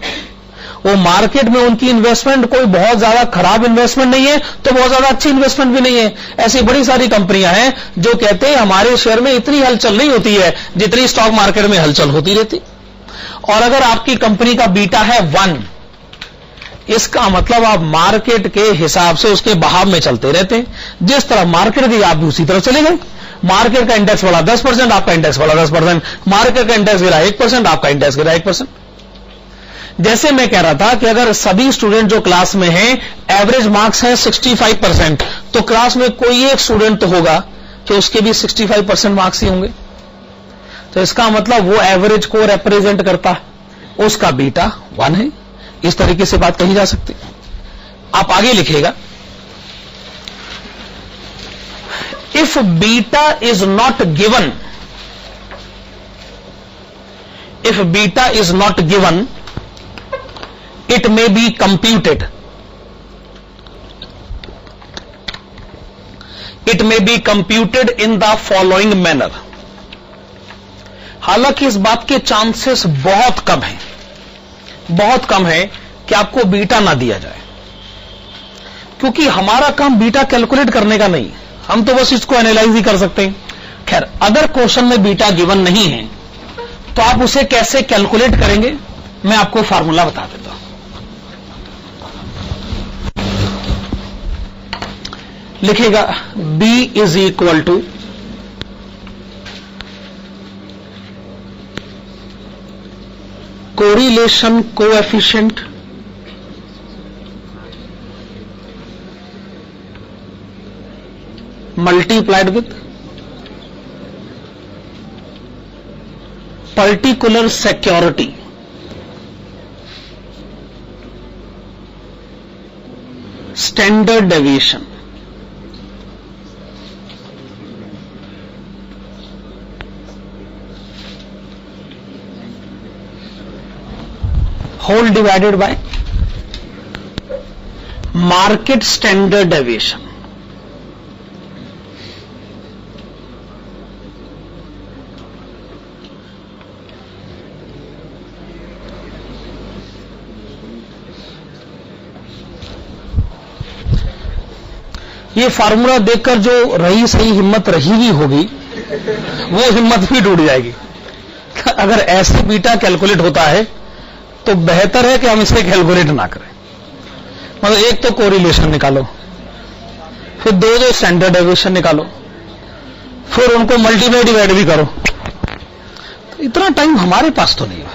वो मार्केट में उनकी इन्वेस्टमेंट कोई बहुत ज्यादा खराब इन्वेस्टमेंट नहीं है तो बहुत ज्यादा अच्छी इन्वेस्टमेंट भी नहीं है। ऐसी बड़ी सारी कंपनियां हैं जो कहते हैं हमारे शेयर में इतनी हलचल नहीं होती है जितनी स्टॉक मार्केट में हलचल होती रहती। और अगर आपकी कंपनी का बीटा है 1, इसका मतलब आप मार्केट के हिसाब से उसके बहाव में चलते रहते हैं, जिस तरह मार्केट गई आप भी उसी तरह चले गए। मार्केट का इंडेक्स बढ़ा 10%, आपका इंडेक्स बढ़ा 10%, मार्केट का इंडेक्स गिरा 1%, आपका इंडेक्स गिरा 1%। जैसे मैं कह रहा था कि अगर सभी स्टूडेंट जो क्लास में हैं एवरेज मार्क्स हैं 65%, तो क्लास में कोई एक स्टूडेंट तो होगा कि उसके भी 65% मार्क्स ही होंगे, तो इसका मतलब वो एवरेज को रिप्रेजेंट करता है, उसका बीटा 1 है। इस तरीके से बात कही जा सकती। आप आगे लिखिएगा, if beta is not given, if beta is not given it may be computed, it may be computed in the following manner। हालांकि इस बात के चांसेस बहुत कम हैं, बहुत कम है कि आपको बीटा ना दिया जाए, क्योंकि हमारा काम बीटा कैलकुलेट करने का नहीं, हम तो बस इसको एनालाइज ही कर सकते हैं। खैर, अगर क्वेश्चन में बीटा गिवन नहीं है तो आप उसे कैसे कैलकुलेट करेंगे, मैं आपको फार्मूला बता देता हूं। लिखेगा B is equal to correlation coefficient multiplied with particular security standard deviation. Whole divided by market standard deviation. ये फार्मूला देखकर जो रही सही हिम्मत रही भी होगी वो हिम्मत भी टूट जाएगी। अगर ऐसे बीटा कैलकुलेट होता है तो बेहतर है कि हम इसे कैलकुलेट ना करें। मतलब एक तो कोरिलेशन निकालो, फिर दो स्टैंडर्ड डेविएशन निकालो, फिर उनको मल्टीप्लाई डिवाइड भी करो, तो इतना टाइम हमारे पास तो नहीं है।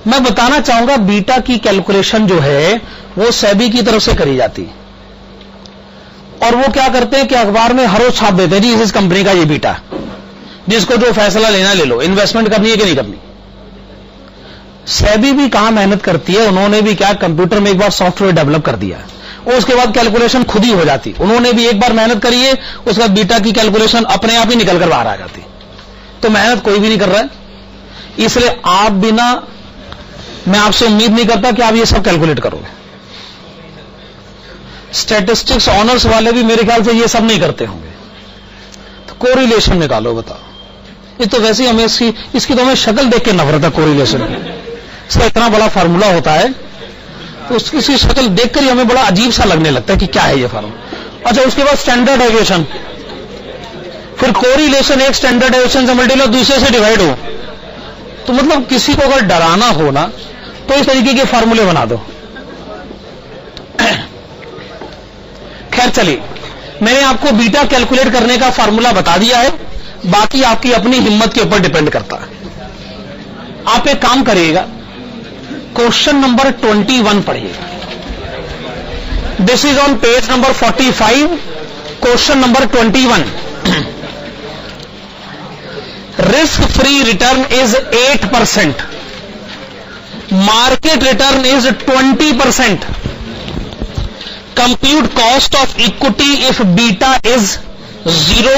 मैं बताना चाहूंगा बीटा की कैलकुलेशन जो है वो सेबी की तरफ से करी जाती है, और वो क्या करते हैं कि अखबार में हर रोज छाप देते हैं, जी इस कंपनी का ये बीटा, जिसको जो फैसला लेना ले लो, इन्वेस्टमेंट करनी है कि नहीं करनी। सेबी भी कहां मेहनत करती है, उन्होंने भी क्या कंप्यूटर में एक बार सॉफ्टवेयर डेवलप कर दिया और उसके बाद कैलकुलेशन खुद ही हो जाती। उन्होंने भी एक बार मेहनत करी है, उसके बाद बीटा की कैलकुलेशन अपने आप ही निकल कर बाहर आ जाती। तो मेहनत कोई भी नहीं कर रहा है, इसलिए आप बिना, मैं आपसे उम्मीद नहीं करता कि आप ये सब कैलकुलेट करोगे। स्टैटिस्टिक्स ऑनर्स वाले भी मेरे ख्याल से ये सब नहीं करते होंगे। तो कोरिलेशन निकालो, बताओ। ये तो वैसे ही हमें इसकी तो हमें शक्ल देख के नफरत है कोरिलेशन की। इसका इतना बड़ा फार्मूला होता है तो उसकी शक्ल देखकर ही हमें बड़ा अजीब सा लगने लगता है कि क्या है ये फार्मूला। अच्छा, उसके बाद स्टैंडर्ड डेविएशन, फिर कोरिलेशन एक स्टैंडर्ड डेविएशन से मल्टीप्लाई दूसरे से डिवाइड हो। तो मतलब किसी को अगर डराना हो ना तो इस तरीके के फार्मूले बना दो। खैर चलिए, मैंने आपको बीटा कैलकुलेट करने का फार्मूला बता दिया है, बाकी आपकी अपनी हिम्मत के ऊपर डिपेंड करता है। आप एक काम करिएगा, क्वेश्चन नंबर 21 पढ़िएगा। This is on page number 45, question number 21। Risk free return is 8%, market return is 20%। Compute cost of equity if beta is 0,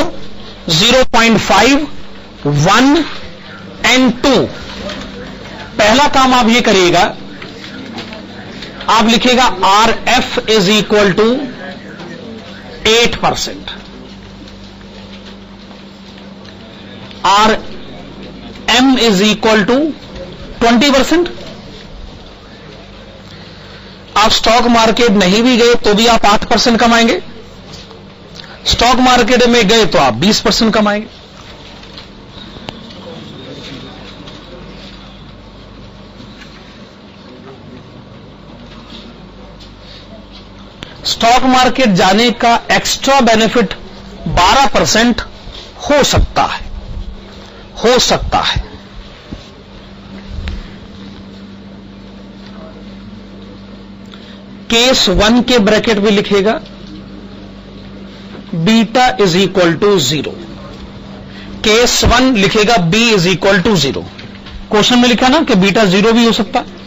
0.5, 1 and 2। पहला काम आप ये करिएगा, आप लिखिएगा RF is equal to 8%, R M is equal to 20%। आप स्टॉक मार्केट नहीं भी गए तो भी आप 8% कमाएंगे, स्टॉक मार्केट में गए तो आप 20% कमाएंगे। स्टॉक मार्केट जाने का एक्स्ट्रा बेनिफिट 12% हो सकता है, हो सकता है। केस 1 के ब्रैकेट में लिखेगा beta is equal to 0। Case 1 लिखेगा B is equal to 0। Question में लिखा ना कि बीटा 0 भी हो सकता है।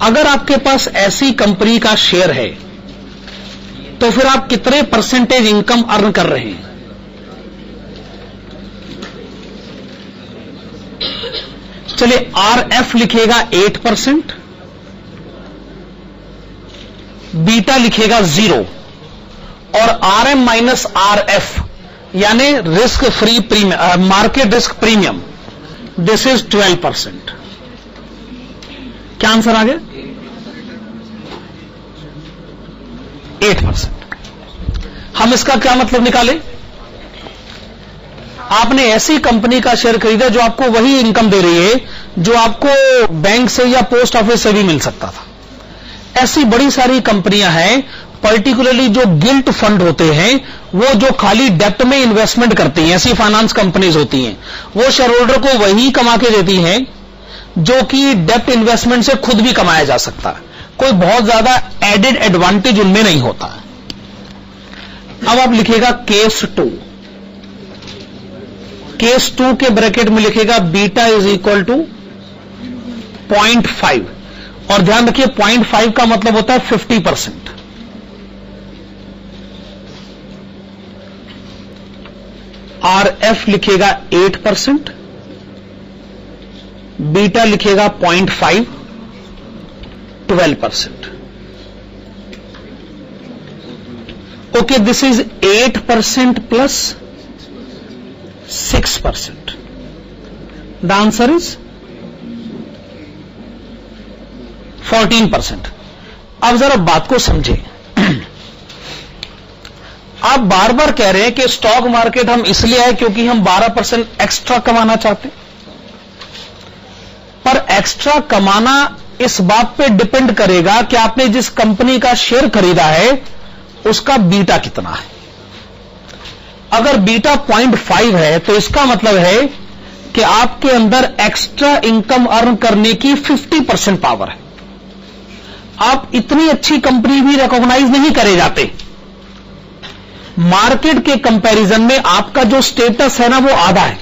अगर आपके पास ऐसी कंपनी का शेयर है तो फिर आप कितने परसेंटेज इनकम अर्न कर रहे हैं? चलिए आरएफ लिखेगा 8%, बीटा लिखेगा 0 और आरएम माइनस आरएफ यानी risk free premium, market risk premium, this is 12%। क्या आंसर आ गया? 8%। हम इसका क्या मतलब निकालें? आपने ऐसी कंपनी का शेयर खरीदा जो आपको वही इनकम दे रही है जो आपको बैंक से या पोस्ट ऑफिस से भी मिल सकता था। ऐसी बड़ी सारी कंपनियां हैं, पर्टिकुलरली जो गिल्ट फंड होते हैं, वो जो खाली डेप्ट में इन्वेस्टमेंट करती हैं, ऐसी फाइनेंस कंपनीज होती हैं, वो शेयर होल्डर को वही कमा के देती हैं जो कि डेप्ट इन्वेस्टमेंट से खुद भी कमाया जा सकता है। कोई बहुत ज्यादा एडेड एडवांटेज उनमें नहीं होता। अब आप लिखेगा केस 2। केस 2 के ब्रैकेट में लिखेगा बीटा इज इक्वल टू 0.5 और ध्यान रखिए 0.5 का मतलब होता है 50%। आरएफ लिखेगा 8%, बीटा लिखेगा 0.5, 12%। Okay, this is 8% plus 6%. The answer is 14%. अब जरा बात को समझें। आप बार बार कह रहे हैं कि स्टॉक मार्केट हम इसलिए है क्योंकि हम 12% एक्स्ट्रा कमाना चाहते हैं, पर एक्स्ट्रा कमाना इस बात पे डिपेंड करेगा कि आपने जिस कंपनी का शेयर खरीदा है उसका बीटा कितना है। अगर बीटा 0.5 है तो इसका मतलब है कि आपके अंदर एक्स्ट्रा इनकम अर्न करने की 50% पावर है। आप इतनी अच्छी कंपनी भी रिकॉग्नाइज नहीं करे जाते। मार्केट के कंपैरिजन में आपका जो स्टेटस है ना वो आधा है।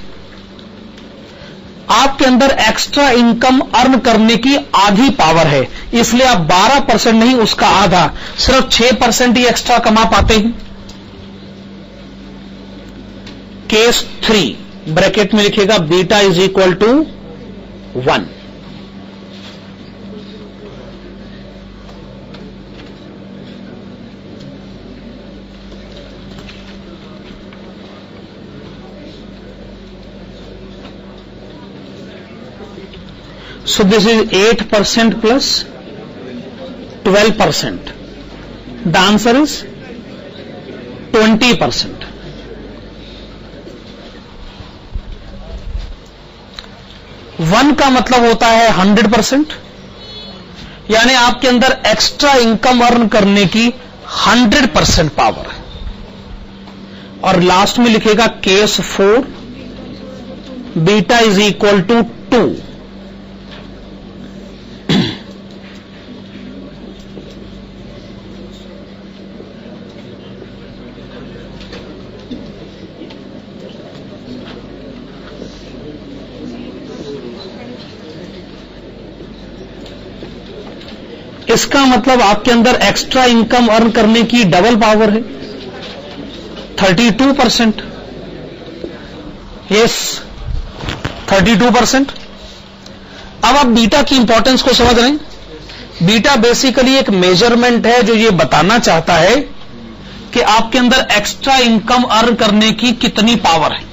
आपके अंदर एक्स्ट्रा इनकम अर्न करने की आधी पावर है, इसलिए आप 12% नहीं उसका आधा, सिर्फ 6% ही एक्स्ट्रा कमा पाते हैं। केस 3 ब्रैकेट में लिखेगा beta is equal to 1। So this is 8% plus 12%. The answer is 20%. One का मतलब होता है 100%, यानी आपके अंदर एक्स्ट्रा इनकम अर्न करने की 100% पावर है। और लास्ट में लिखेगा case 4 beta is equal to 2। इसका मतलब आपके अंदर एक्स्ट्रा इनकम अर्न करने की डबल पावर है, 32%। यस, 32%। अब आप बीटा की इंपॉर्टेंस को समझ रहे हैं। बीटा बेसिकली एक मेजरमेंट है जो ये बताना चाहता है कि आपके अंदर एक्स्ट्रा इनकम अर्न करने की कितनी पावर है।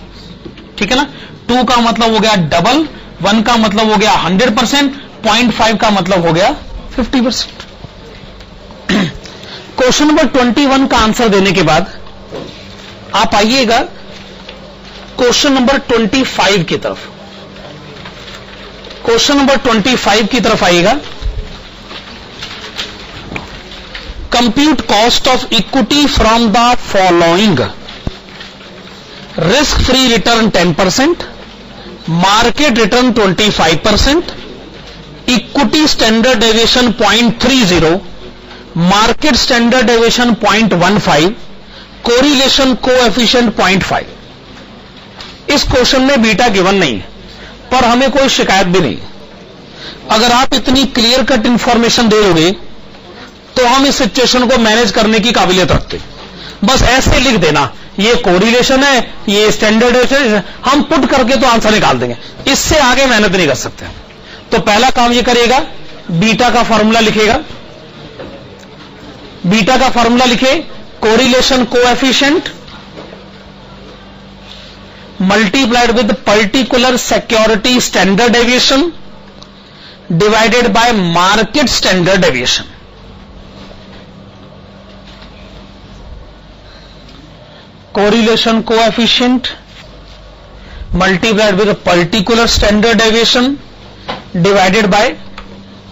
ठीक है ना। 2 का मतलब हो गया डबल, 1 का मतलब हो गया 100%, 0.5 का मतलब हो गया 50%। क्वेश्चन नंबर 21 का आंसर देने के बाद आप आइएगा क्वेश्चन नंबर 25 की तरफ। क्वेश्चन नंबर 25 की तरफ आइएगा। Compute cost of equity from the following: risk free return 10%, market return 25%, equity standard deviation 0.30, market standard deviation 0.15, correlation coefficient 0.5। इस क्वेश्चन में बीटा गिवन नहीं है, पर हमें कोई शिकायत भी नहीं। अगर आप इतनी क्लियर कट इंफॉर्मेशन दे दोगे तो हम इस सिचुएशन को मैनेज करने की काबिलियत रखते। बस ऐसे लिख देना, ये कोरिलेशन है, ये स्टैंडर्ड डेविएशन, हम पुट करके तो आंसर निकाल देंगे। इससे आगे मेहनत नहीं कर सकते। तो पहला काम ये करिएगा, बीटा का फॉर्मूला लिखेगा। बीटा का फॉर्मूला लिखे, correlation coefficient multiplied with particular security standard deviation divided by market standard deviation. Correlation coefficient multiplied with particular standard deviation divided by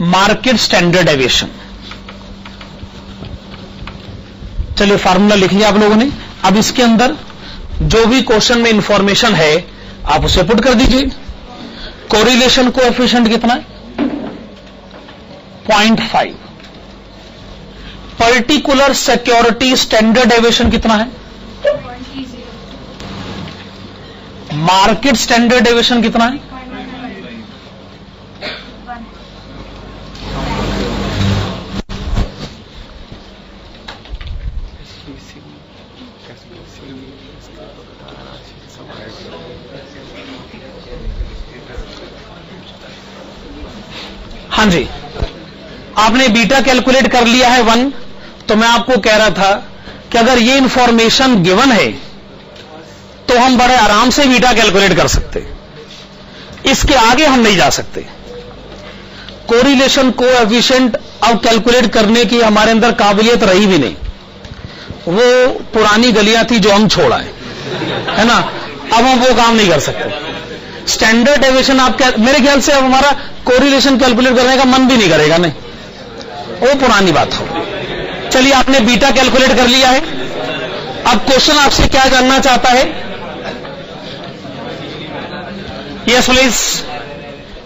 market standard deviation. चलिए फॉर्मूला लिख लिया आप लोगों ने। अब इसके अंदर जो भी क्वेश्चन में इंफॉर्मेशन है आप उसे पुट कर दीजिए। कोरिलेशन कोएफिशिएंट कितना है? 0.5। पर्टिकुलर सिक्योरिटी स्टैंडर्ड डेविएशन कितना है? मार्केट स्टैंडर्ड डेविएशन कितना है? हाँ जी, आपने बीटा कैलकुलेट कर लिया है 1। तो मैं आपको कह रहा था कि अगर ये इंफॉर्मेशन गिवन है तो हम बड़े आराम से बीटा कैलकुलेट कर सकते, इसके आगे हम नहीं जा सकते। कोरिलेशन कोएफिशिएंट अब कैलकुलेट करने की हमारे अंदर काबिलियत रही भी नहीं, वो पुरानी गलियां थी जो हम छोड़ा है ना। अब हम वो काम नहीं कर सकते। स्टैंडर्ड डेविएशन आप मेरे ख्याल से अब हमारा कोरिलेशन कैलकुलेट करने का मन भी नहीं करेगा, नहीं, वो पुरानी बात हो। चलिए, आपने बीटा कैलकुलेट कर लिया है। अब क्वेश्चन आपसे क्या जानना चाहता है? Yes please.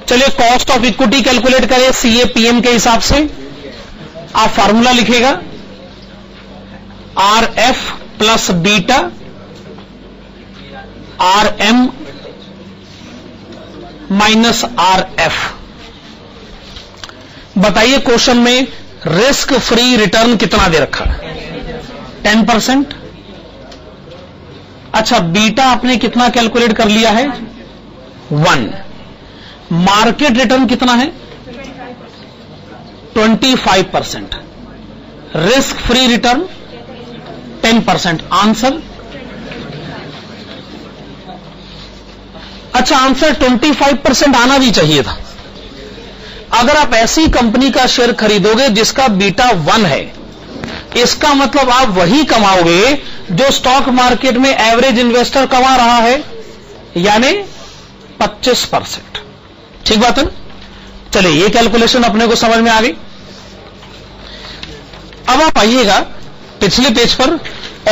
चलिए, कॉस्ट ऑफ इक्विटी कैलकुलेट करें CAPM के हिसाब से। आप फार्मूला लिखेगा RF plus beta RM minus RF। बताइए क्वेश्चन में रिस्क फ्री रिटर्न कितना दे रखा है? 10%। अच्छा, बीटा आपने कितना कैलकुलेट कर लिया है? 1। मार्केट रिटर्न कितना है? 25%। Risk free return 10%। आंसर? अच्छा, आंसर 25% आना भी चाहिए था। अगर आप ऐसी कंपनी का शेयर खरीदोगे जिसका बीटा 1 है, इसका मतलब आप वही कमाओगे जो स्टॉक मार्केट में एवरेज इन्वेस्टर कमा रहा है, यानी 25%। ठीक बात है ना? चलिए, ये कैलकुलेशन अपने को समझ में आ गई। अब आप आइएगा पिछले पेज पर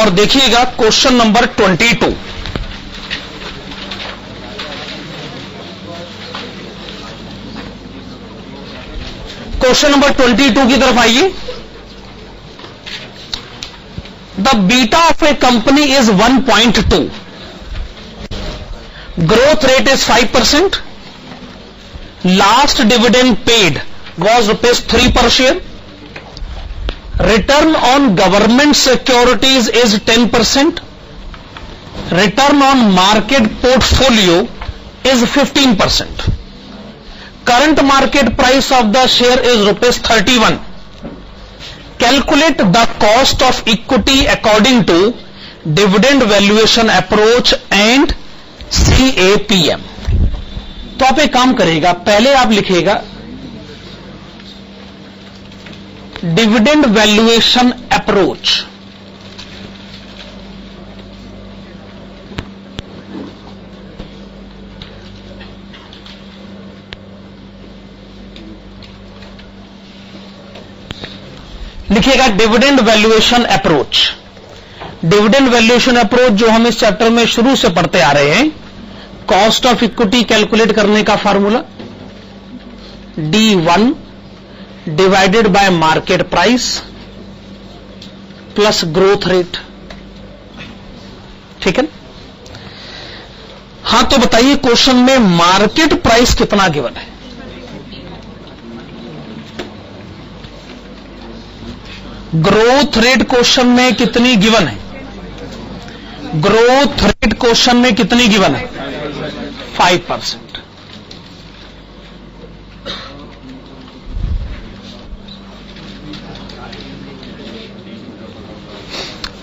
और देखिएगा क्वेश्चन नंबर 22। क्वेश्चन नंबर 22 की तरफ आइए। The beta of A company is 1.2, growth rate is 5%, last dividend paid was ₹3 per share, return on government securities is 10%, return on market portfolio is 15%. Current market price of the share is ₹31. Calculate the cost of equity according to dividend valuation approach and CAPM. तो आप एक काम करेगा, पहले आप लिखेगा डिविडेंड वैल्यूएशन अप्रोच, लिखिएगा dividend valuation approach. Dividend valuation approach जो हम इस चैप्टर में शुरू से पढ़ते आ रहे हैं, कॉस्ट ऑफ इक्विटी कैलकुलेट करने का formula D1 divided by market price plus growth rate. ठीक है. हां, तो बताइए क्वेश्चन में मार्केट प्राइस कितना गिवन है? ग्रोथ रेट क्वेश्चन में कितनी गिवन है? ग्रोथ रेट क्वेश्चन में कितनी गिवन है? 5%.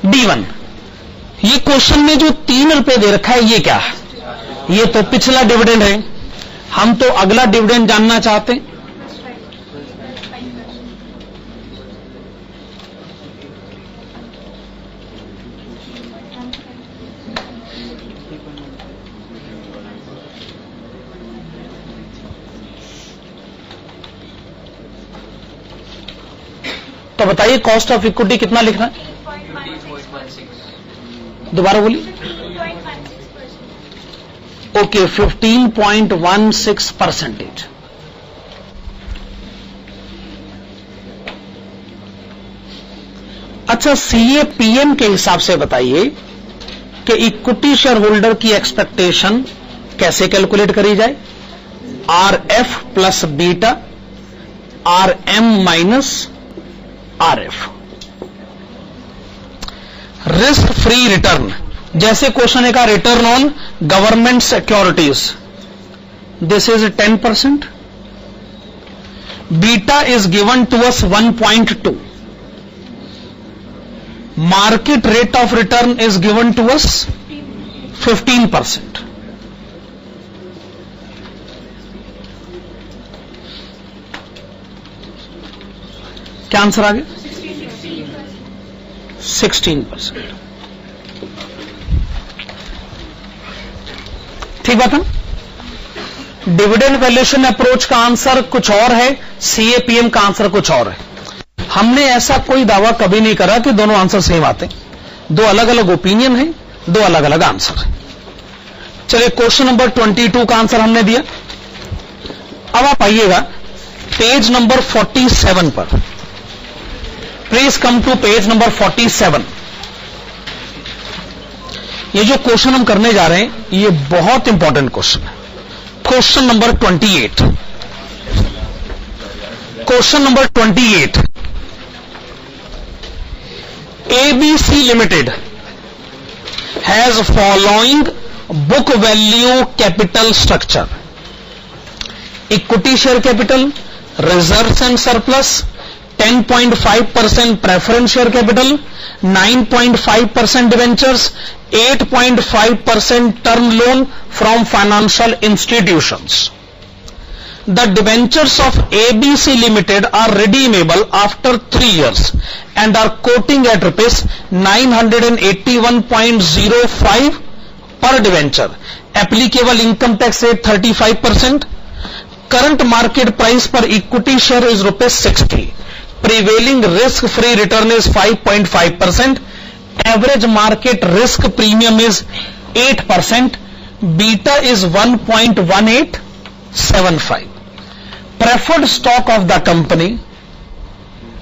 D1, ये क्वेश्चन में जो ₹3 दे रखा है ये क्या है? ये तो पिछला डिविडेंड है. हम तो अगला डिविडेंड जानना चाहते हैं. तो बताइए कॉस्ट ऑफ इक्विटी कितना लिखना है? दोबारा बोलिए. ओके, 15.16%. अच्छा, CAPM के हिसाब से बताइए कि इक्विटी शेयर होल्डर की एक्सपेक्टेशन कैसे कैलकुलेट करी जाए? RF plus beta, RM minus RF. Risk free return, जैसे क्वेश्चन है का return on government securities, this is 10%. Beta is given to us 1.2. Market rate of return is given to us 15%. क्या आंसर आ गया? 16%. ठीक बात है. डिविडेंड वैल्यूएशन अप्रोच का आंसर कुछ और है, CAPM का आंसर कुछ और है. हमने ऐसा कोई दावा कभी नहीं करा कि दोनों आंसर सेम आते. दो अलग अलग ओपिनियन है, दो अलग अलग आंसर है. चलिए, क्वेश्चन नंबर 22 का आंसर हमने दिया. अब आप आइएगा पेज नंबर 47 पर. Please come to page number 47. ये जो क्वेश्चन हम करने जा रहे हैं ये बहुत इंपॉर्टेंट क्वेश्चन है. Question number 28. Question number 28. ABC Limited has following book value capital structure: equity share capital, reserves and surplus, 10.5% preference share capital, 9.5% debentures, 8.5% term loan from financial institutions. The debentures of ABC Limited are redeemable after 3 years and are quoting at rupees 981.05 per debenture. Applicable income tax rate 35%. Current market price per equity share is rupees 60. Prevailing risk-free return is 5.5%. Average market risk premium is 8%. Beta is 1.1875. Preferred stock of the company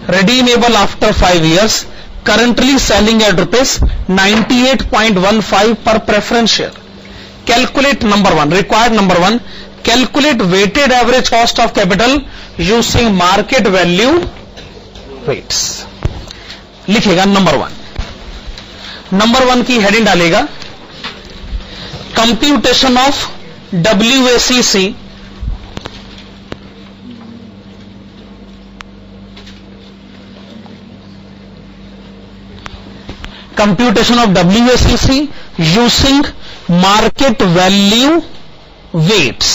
redeemable after 5 years, currently selling at rupees 98.15 per preference share. Calculate number 1. Required number 1. Calculate weighted average cost of capital using market value weights. लिखेगा नंबर 1. नंबर 1 की हेडिंग डालेगा computation of WACC computation of WACC using market value weights.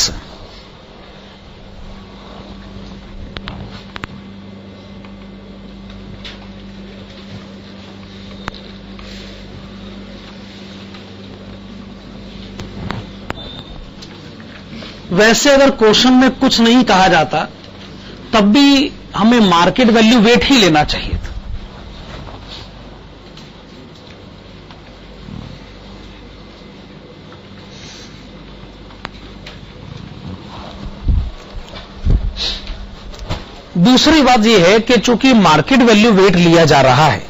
वैसे अगर क्वेश्चन में कुछ नहीं कहा जाता तब भी हमें मार्केट वैल्यू वेट ही लेना चाहिए था। दूसरी बात यह है कि चूंकि मार्केट वैल्यू वेट लिया जा रहा है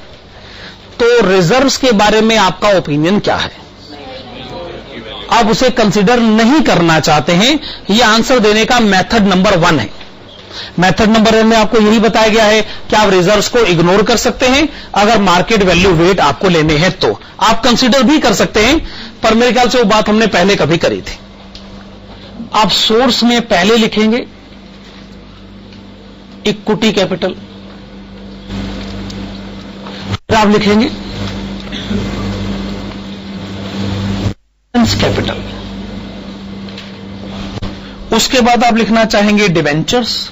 तो रिजर्व्स के बारे में आपका ओपिनियन क्या है? आप उसे कंसीडर नहीं करना चाहते हैं। यह आंसर देने का मेथड नंबर 1 है। मेथड नंबर 1 में आपको यही बताया गया है कि आप रिजर्व्स को इग्नोर कर सकते हैं अगर मार्केट वैल्यू वेट आपको लेने हैं तो आप कंसीडर भी कर सकते हैं, पर मेरे ख्याल से वो बात हमने पहले कभी करी थी। आप सोर्स में पहले लिखेंगे इक्विटी कैपिटल, फिर आप लिखेंगे कैपिटल, उसके बाद आप लिखना चाहेंगे डिवेंचर्स,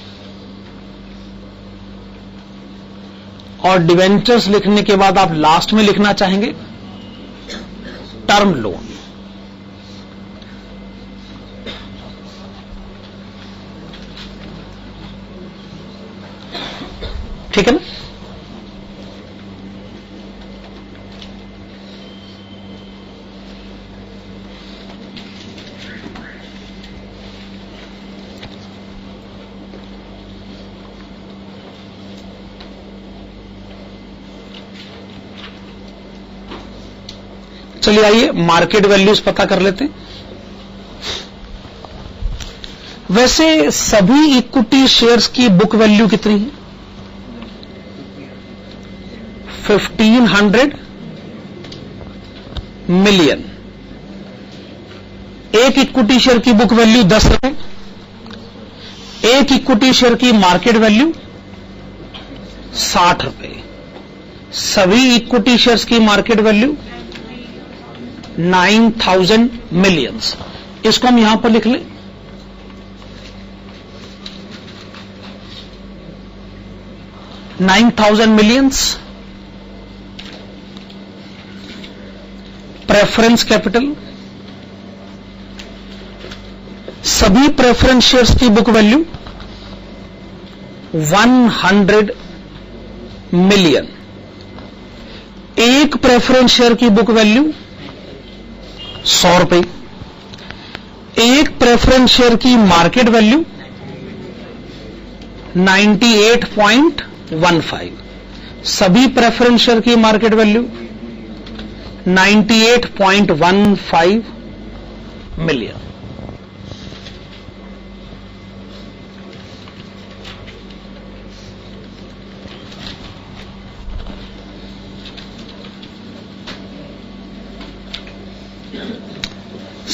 और डिवेंचर्स लिखने के बाद आप लास्ट में लिखना चाहेंगे टर्म लोन। ठीक है ना? चलिए आइए मार्केट वैल्यूज पता कर लेते हैं। वैसे सभी इक्विटी शेयर्स की बुक वैल्यू कितनी है? 1500 मिलियन। एक इक्विटी शेयर की बुक वैल्यू 10 रुपए, एक इक्विटी शेयर की मार्केट वैल्यू 60 रुपए। सभी इक्विटी शेयर्स की मार्केट वैल्यू 9000 मिलियंस। इसको हम यहां पर लिख लें। $9,000 मिलियंस प्रेफरेंस कैपिटल। सभी प्रेफरेंस शेयर्स की बुक वैल्यू 100 मिलियन। एक प्रेफरेंस शेयर की बुक वैल्यू 100 रुपए। एक प्रेफरेंस शेयर की मार्केट वैल्यू 98.15। सभी प्रेफरेंस शेयर की मार्केट वैल्यू 98.15 मिलियन।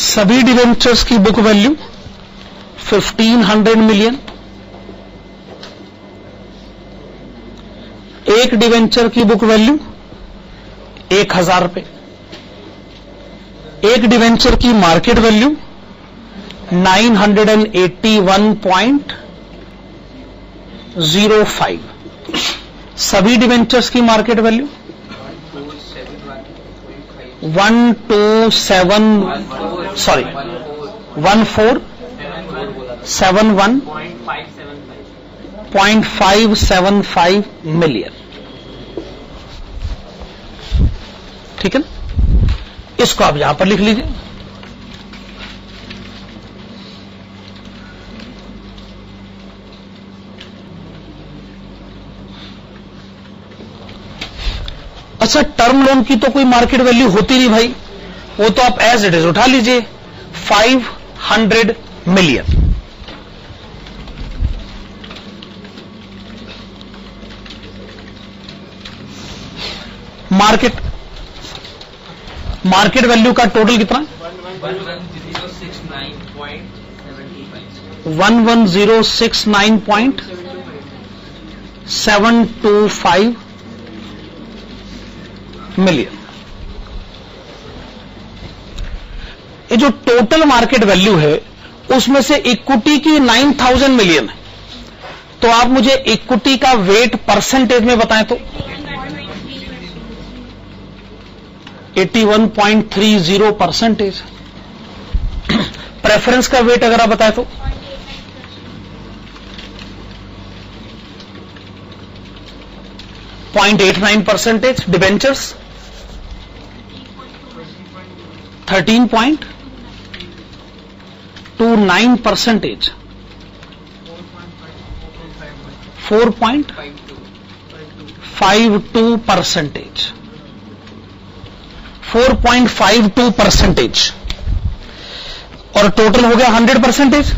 सभी डिवेंचर्स की बुक वैल्यू 1500 मिलियन। एक डिवेंचर की बुक वैल्यू 1000 रुपए। एक डिवेंचर की मार्केट वैल्यू 981.05। सभी डिवेंचर्स की मार्केट वैल्यू 1471.575 मिलियन। ठीक है ना? इसको आप यहां पर लिख लीजिए। अच्छा, टर्म लोन की तो कोई मार्केट वैल्यू होती नहीं भाई, वो तो आप एज इट इज उठा लीजिए 500 मिलियन। मार्केट वैल्यू का टोटल कितना? 11,069.725 मिलियन। ये जो टोटल मार्केट वैल्यू है उसमें से इक्विटी की 9,000 मिलियन है, तो आप मुझे इक्विटी का वेट परसेंटेज में बताएं तो 81.30%। प्रेफरेंस का वेट अगर आप बताएं तो 0.89%। डिबेंचर्स 13.29%। 4.52%। 4.52%। और टोटल हो गया 100%।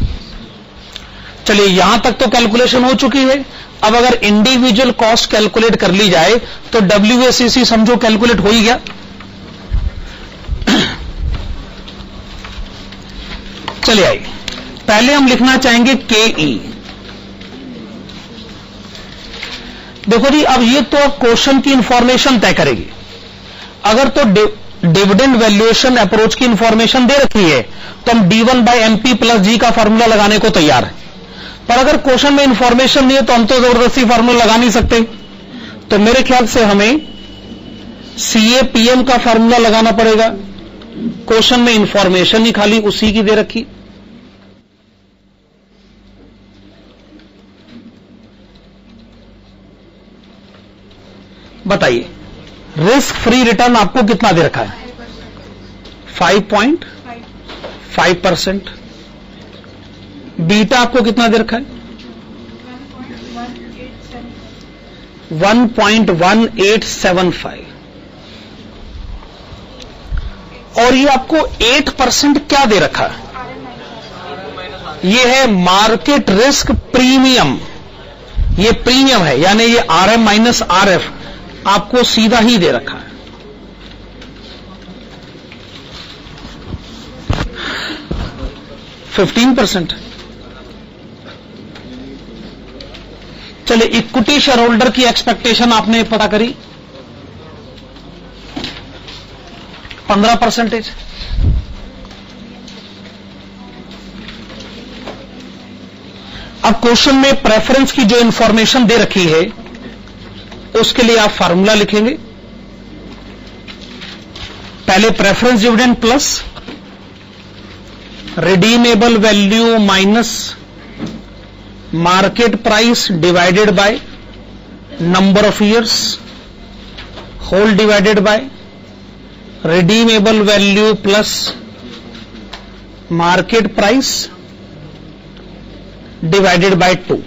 चलिए यहां तक तो कैलकुलेशन हो चुकी है। अब अगर इंडिविजुअल कॉस्ट कैलकुलेट कर ली जाए तो WACC समझो कैलकुलेट हो ही गया। चलिए आइए, पहले हम लिखना चाहेंगे KE। देखो जी, अब ये तो क्वेश्चन की इंफॉर्मेशन तय करेगी। अगर तो डिविडेंड वैल्यूएशन अप्रोच की इंफॉर्मेशन दे रखी है तो हम D1/MP + G का फॉर्मूला लगाने को तैयार है, पर अगर क्वेश्चन में इंफॉर्मेशन नहीं है तो हम तो जबरदस्ती फॉर्मूला लगा नहीं सकते। तो मेरे ख्याल से हमें CAPM का फॉर्मूला लगाना पड़ेगा। क्वेश्चन में इंफॉर्मेशन नहीं, खाली उसी की दे रखी। बताइए रिस्क फ्री रिटर्न आपको कितना दे रखा है? 5.5%। बीटा आपको कितना दे रखा है? 1.1875। और ये आपको 8% क्या दे रखा है? ये है मार्केट रिस्क प्रीमियम। ये प्रीमियम है, यानी ये RM - RF आपको सीधा ही दे रखा है। %15। चलिए इक्विटी शेयर होल्डर की एक्सपेक्टेशन आपने पता करी 15%। अब क्वेश्चन में प्रेफरेंस की जो इंफॉर्मेशन दे रखी है उसके लिए आप फार्मूला लिखेंगे। पहले preference dividend plus redeemable value minus market price divided by number of years whole divided by redeemable value plus market price divided by 2।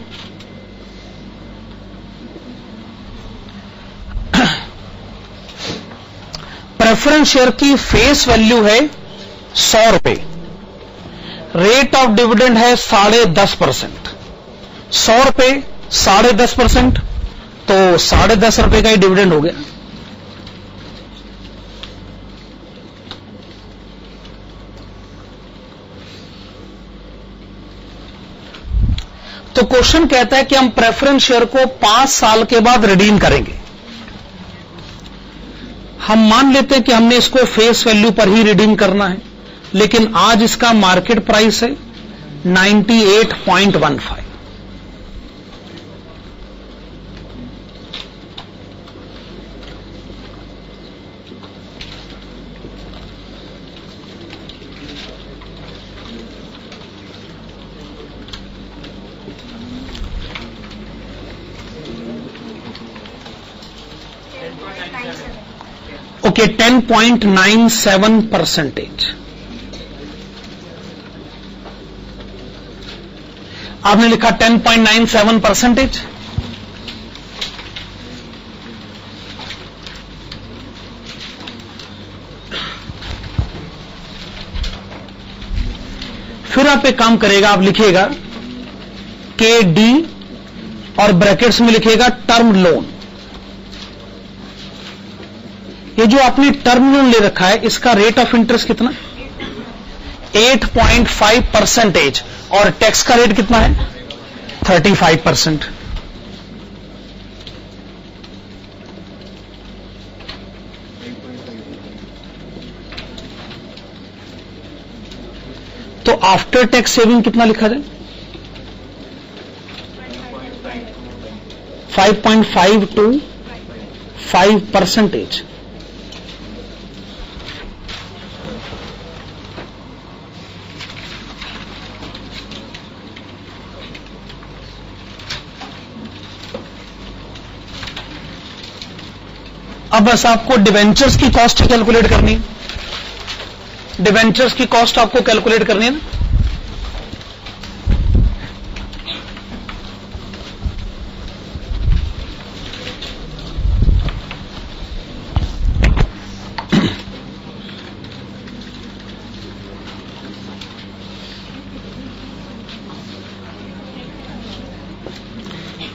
Preference share की फेस वैल्यू है 100 रुपए, रेट ऑफ डिविडेंड है 10.5%। 100 रुपए 10.5%, तो 10.5 रुपए का ही डिविडेंड हो गया। तो क्वेश्चन कहता है कि हम प्रेफरेंस शेयर को 5 साल के बाद रिडीम करेंगे। हम मान लेते हैं कि हमने इसको फेस वैल्यू पर ही रिडीम करना है, लेकिन आज इसका मार्केट प्राइस है 98.15। ओके 10.97%। आपने लिखा 10.97%। फिर आप एक काम करेगा, आप लिखिएगा KD और ब्रैकेट्स में लिखिएगा टर्म लोन। ये जो आपने टर्म लोन ले रखा है इसका रेट ऑफ इंटरेस्ट कितना? 8.5%। और टैक्स का रेट कितना है? 35%। तो आफ्टर टैक्स सेविंग कितना लिखा जाए? 5.5 to 5%. अब बस आपको डिवेंचर्स की कॉस्ट कैलकुलेट करनी है. डिवेंचर्स की कॉस्ट आपको कैलकुलेट करनी है ना.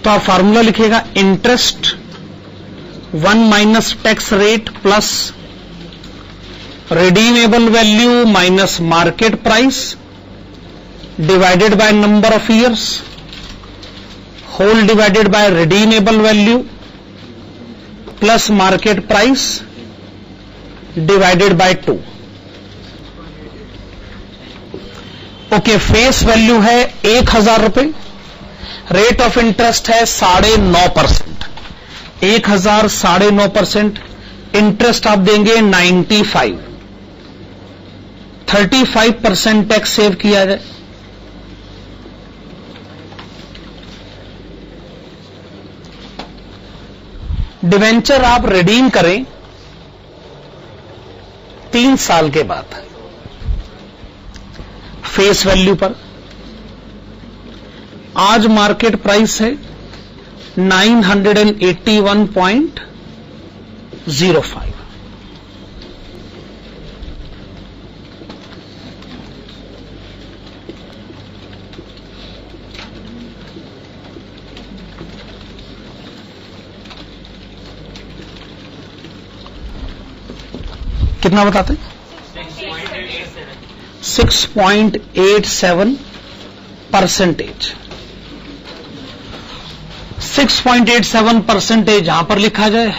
तो आप फार्मूला लिखेगा interest 1 minus tax rate plus redeemable value minus market price divided by number of years whole divided by redeemable value plus market price divided by 2. Okay, face value है 1000 रुपए, रेट ऑफ इंटरेस्ट है 9.5%. 1000 9.5%, इंटरेस्ट आप देंगे 95. 35% टैक्स सेव किया जाए. डिवेंचर आप रिडीम करें 3 साल के बाद फेस वैल्यू पर. आज मार्केट प्राइस है 981.05. कितना बताते? 6.87%. 6.87% यहां पर लिखा जाए.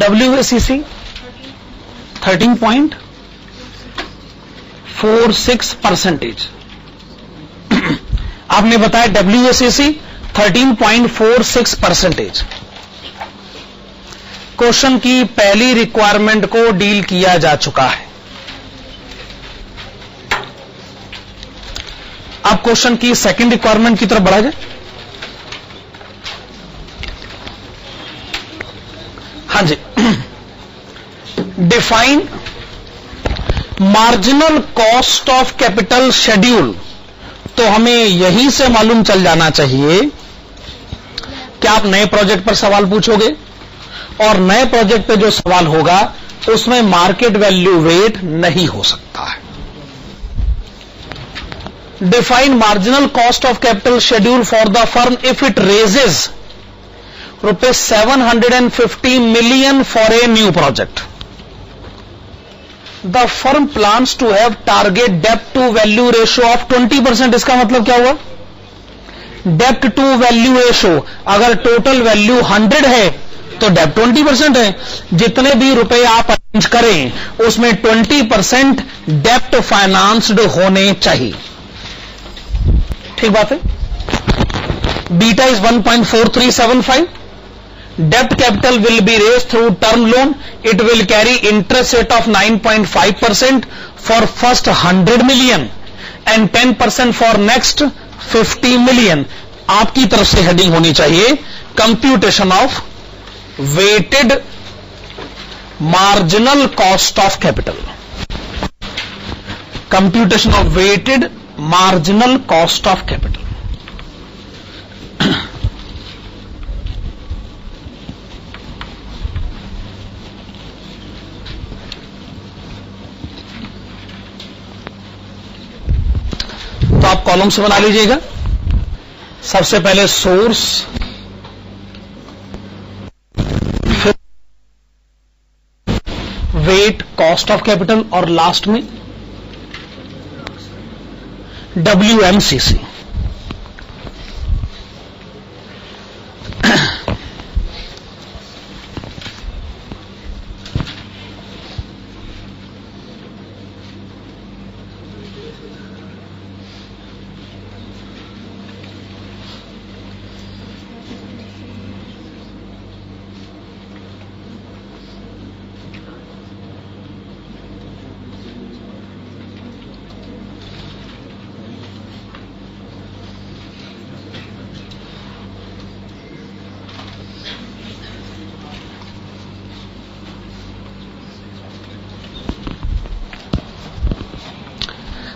WACC 13.46%. आपने बताया WACC 13.46%. क्वेश्चन की पहली रिक्वायरमेंट को डील किया जा चुका है. अब क्वेश्चन की सेकंड रिक्वायरमेंट की तरफ बढ़ा जाए. हाँ जी, define marginal cost of capital schedule. तो हमें यहीं से मालूम चल जाना चाहिए कि आप नए प्रोजेक्ट पर सवाल पूछोगे और नए प्रोजेक्ट पे जो सवाल होगा उसमें मार्केट वैल्यू वेट नहीं हो सकता है. Define marginal cost of capital schedule for the firm if it raises ₹750 million for a new project. The firm plans to have target डेब्ट टू वैल्यू रेशियो ऑफ 20%. इसका मतलब क्या हुआ? डेब्ट टू वैल्यू रेशियो, अगर टोटल वैल्यू 100 है तो डेब्ट 20% है. जितने भी रुपए आप अरेंज करें उसमें 20% डेब्ट फाइनेंस्ड होने चाहिए. ठीक बात है. Beta is 1.4375. डेब्ट capital will be raise through term loan. It will carry interest rate of 9.5% for first 100 million and 10% for next 50 million. आपकी तरफ से हेडिंग होनी चाहिए computation of weighted marginal cost of capital. Computation of weighted marginal cost of capital. तो आप कॉलम से बना लीजिएगा. सबसे पहले source, weight cost of capital और लास्ट में WMCC.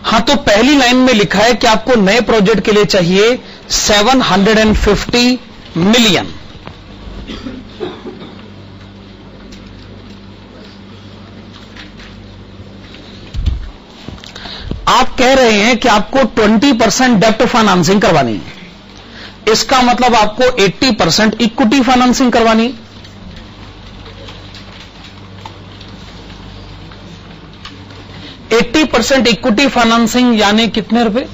हां, तो पहली लाइन में लिखा है कि आपको नए प्रोजेक्ट के लिए चाहिए 750 मिलियन। आप कह रहे हैं कि आपको 20% डेब्ट फाइनेंसिंग करवानी है, इसका मतलब आपको 80% इक्विटी फाइनेंसिंग करवानी। 80% इक्विटी फाइनेंसिंग यानी कितने रुपए?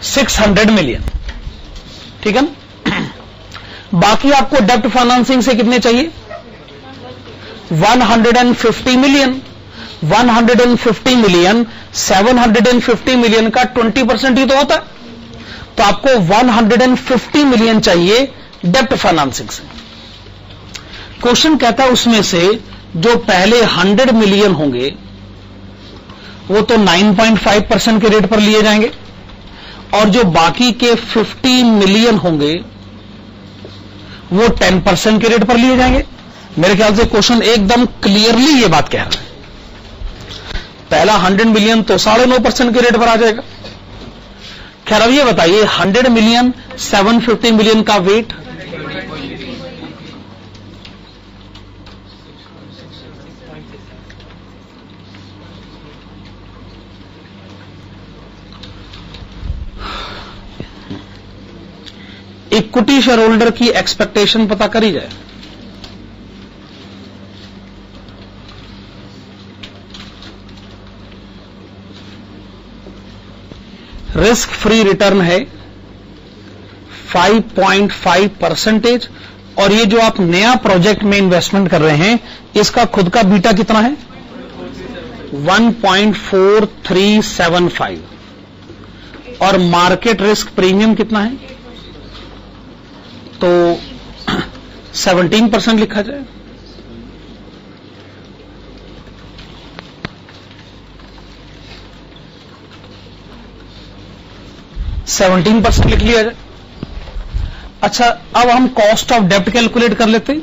600 मिलियन, ठीक है ना। बाकी आपको डेब्ट फाइनेंसिंग से कितने चाहिए? 150 मिलियन। 150 मिलियन 750 मिलियन का 20% ही तो होता है, तो आपको 150 मिलियन चाहिए डेब्ट फाइनेंसिंग से। क्वेश्चन कहता है उसमें से जो पहले 100 मिलियन होंगे वो तो 9.5% के रेट पर लिए जाएंगे, और जो बाकी के 50 मिलियन होंगे वो 10% के रेट पर लिए जाएंगे। मेरे ख्याल से क्वेश्चन एकदम क्लियरली ये बात कह रहा है। पहला 100 मिलियन तो 9.5% के रेट पर आ जाएगा। खैर, अब ये बताइए 100 मिलियन 750 मिलियन का वेट इक्विटी शेयर होल्डर की एक्सपेक्टेशन पता करी जाए। रिस्क फ्री रिटर्न है 5.5%, और ये जो आप नया प्रोजेक्ट में इन्वेस्टमेंट कर रहे हैं इसका खुद का बीटा कितना है? 1.4375, और मार्केट रिस्क प्रीमियम कितना है? तो 17% लिखा जाए। %17 लिख लिया जाए। अच्छा, अब हम कॉस्ट ऑफ डेब्ट कैलकुलेट कर लेते हैं।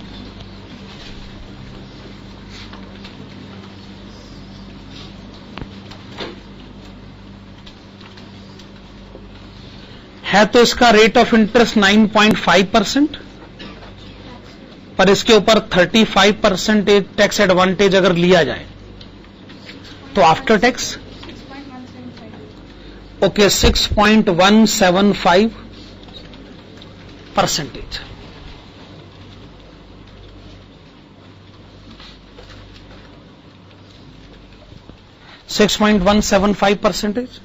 है तो इसका रेट ऑफ इंटरेस्ट 9.5%, पर इसके ऊपर 35% टैक्स एडवांटेज अगर लिया जाए तो आफ्टर टैक्स ओके 6.175%। %6.175।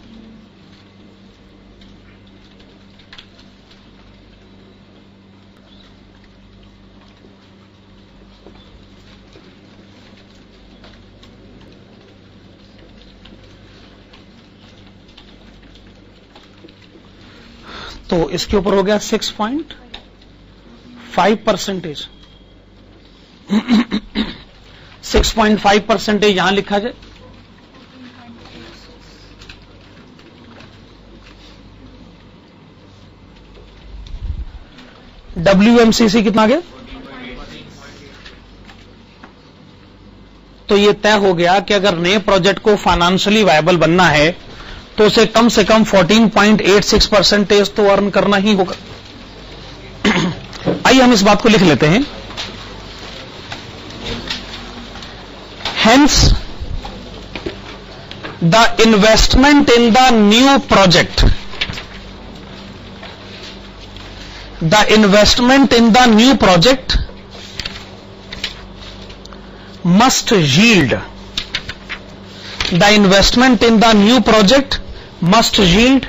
तो इसके ऊपर हो गया 6.5%। 6.5% यहां लिखा जाए। WMCC कितना गया? तो ये तय हो गया कि अगर नए प्रोजेक्ट को फाइनेंशियली वायबल बनना है तो उसे कम से कम 14.86% तो अर्न करना ही होगा। आइए हम इस बात को लिख लेते हैं। Hence, the investment in the new project, must yield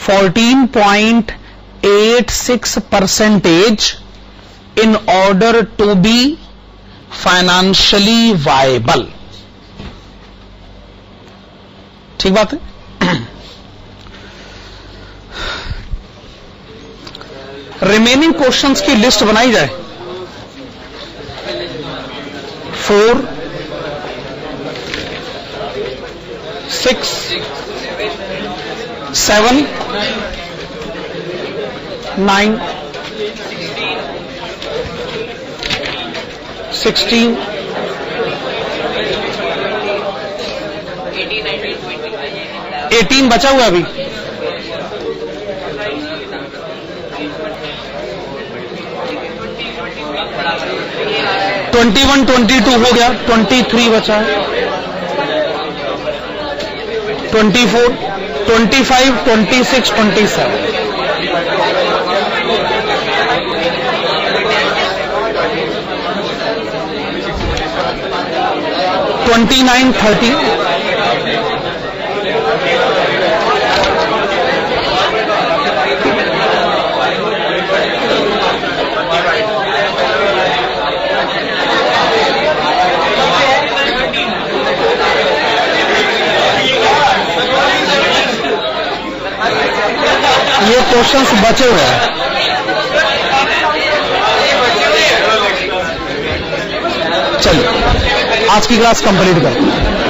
14.86% in order to be financially viable। ठीक बात है। रिमेनिंग क्वेश्चंस की लिस्ट बनाई जाए। 4, 6, 7, 9, 16, 18 बचा हुआ अभी। ट्वेंटी 22 हो गया, 23 बचा है, 24, 25, 26, 27, 29, 30, ये क्वेश्चंस बचे हुए हैं। चलिए आज की क्लास कंप्लीट करते हैं।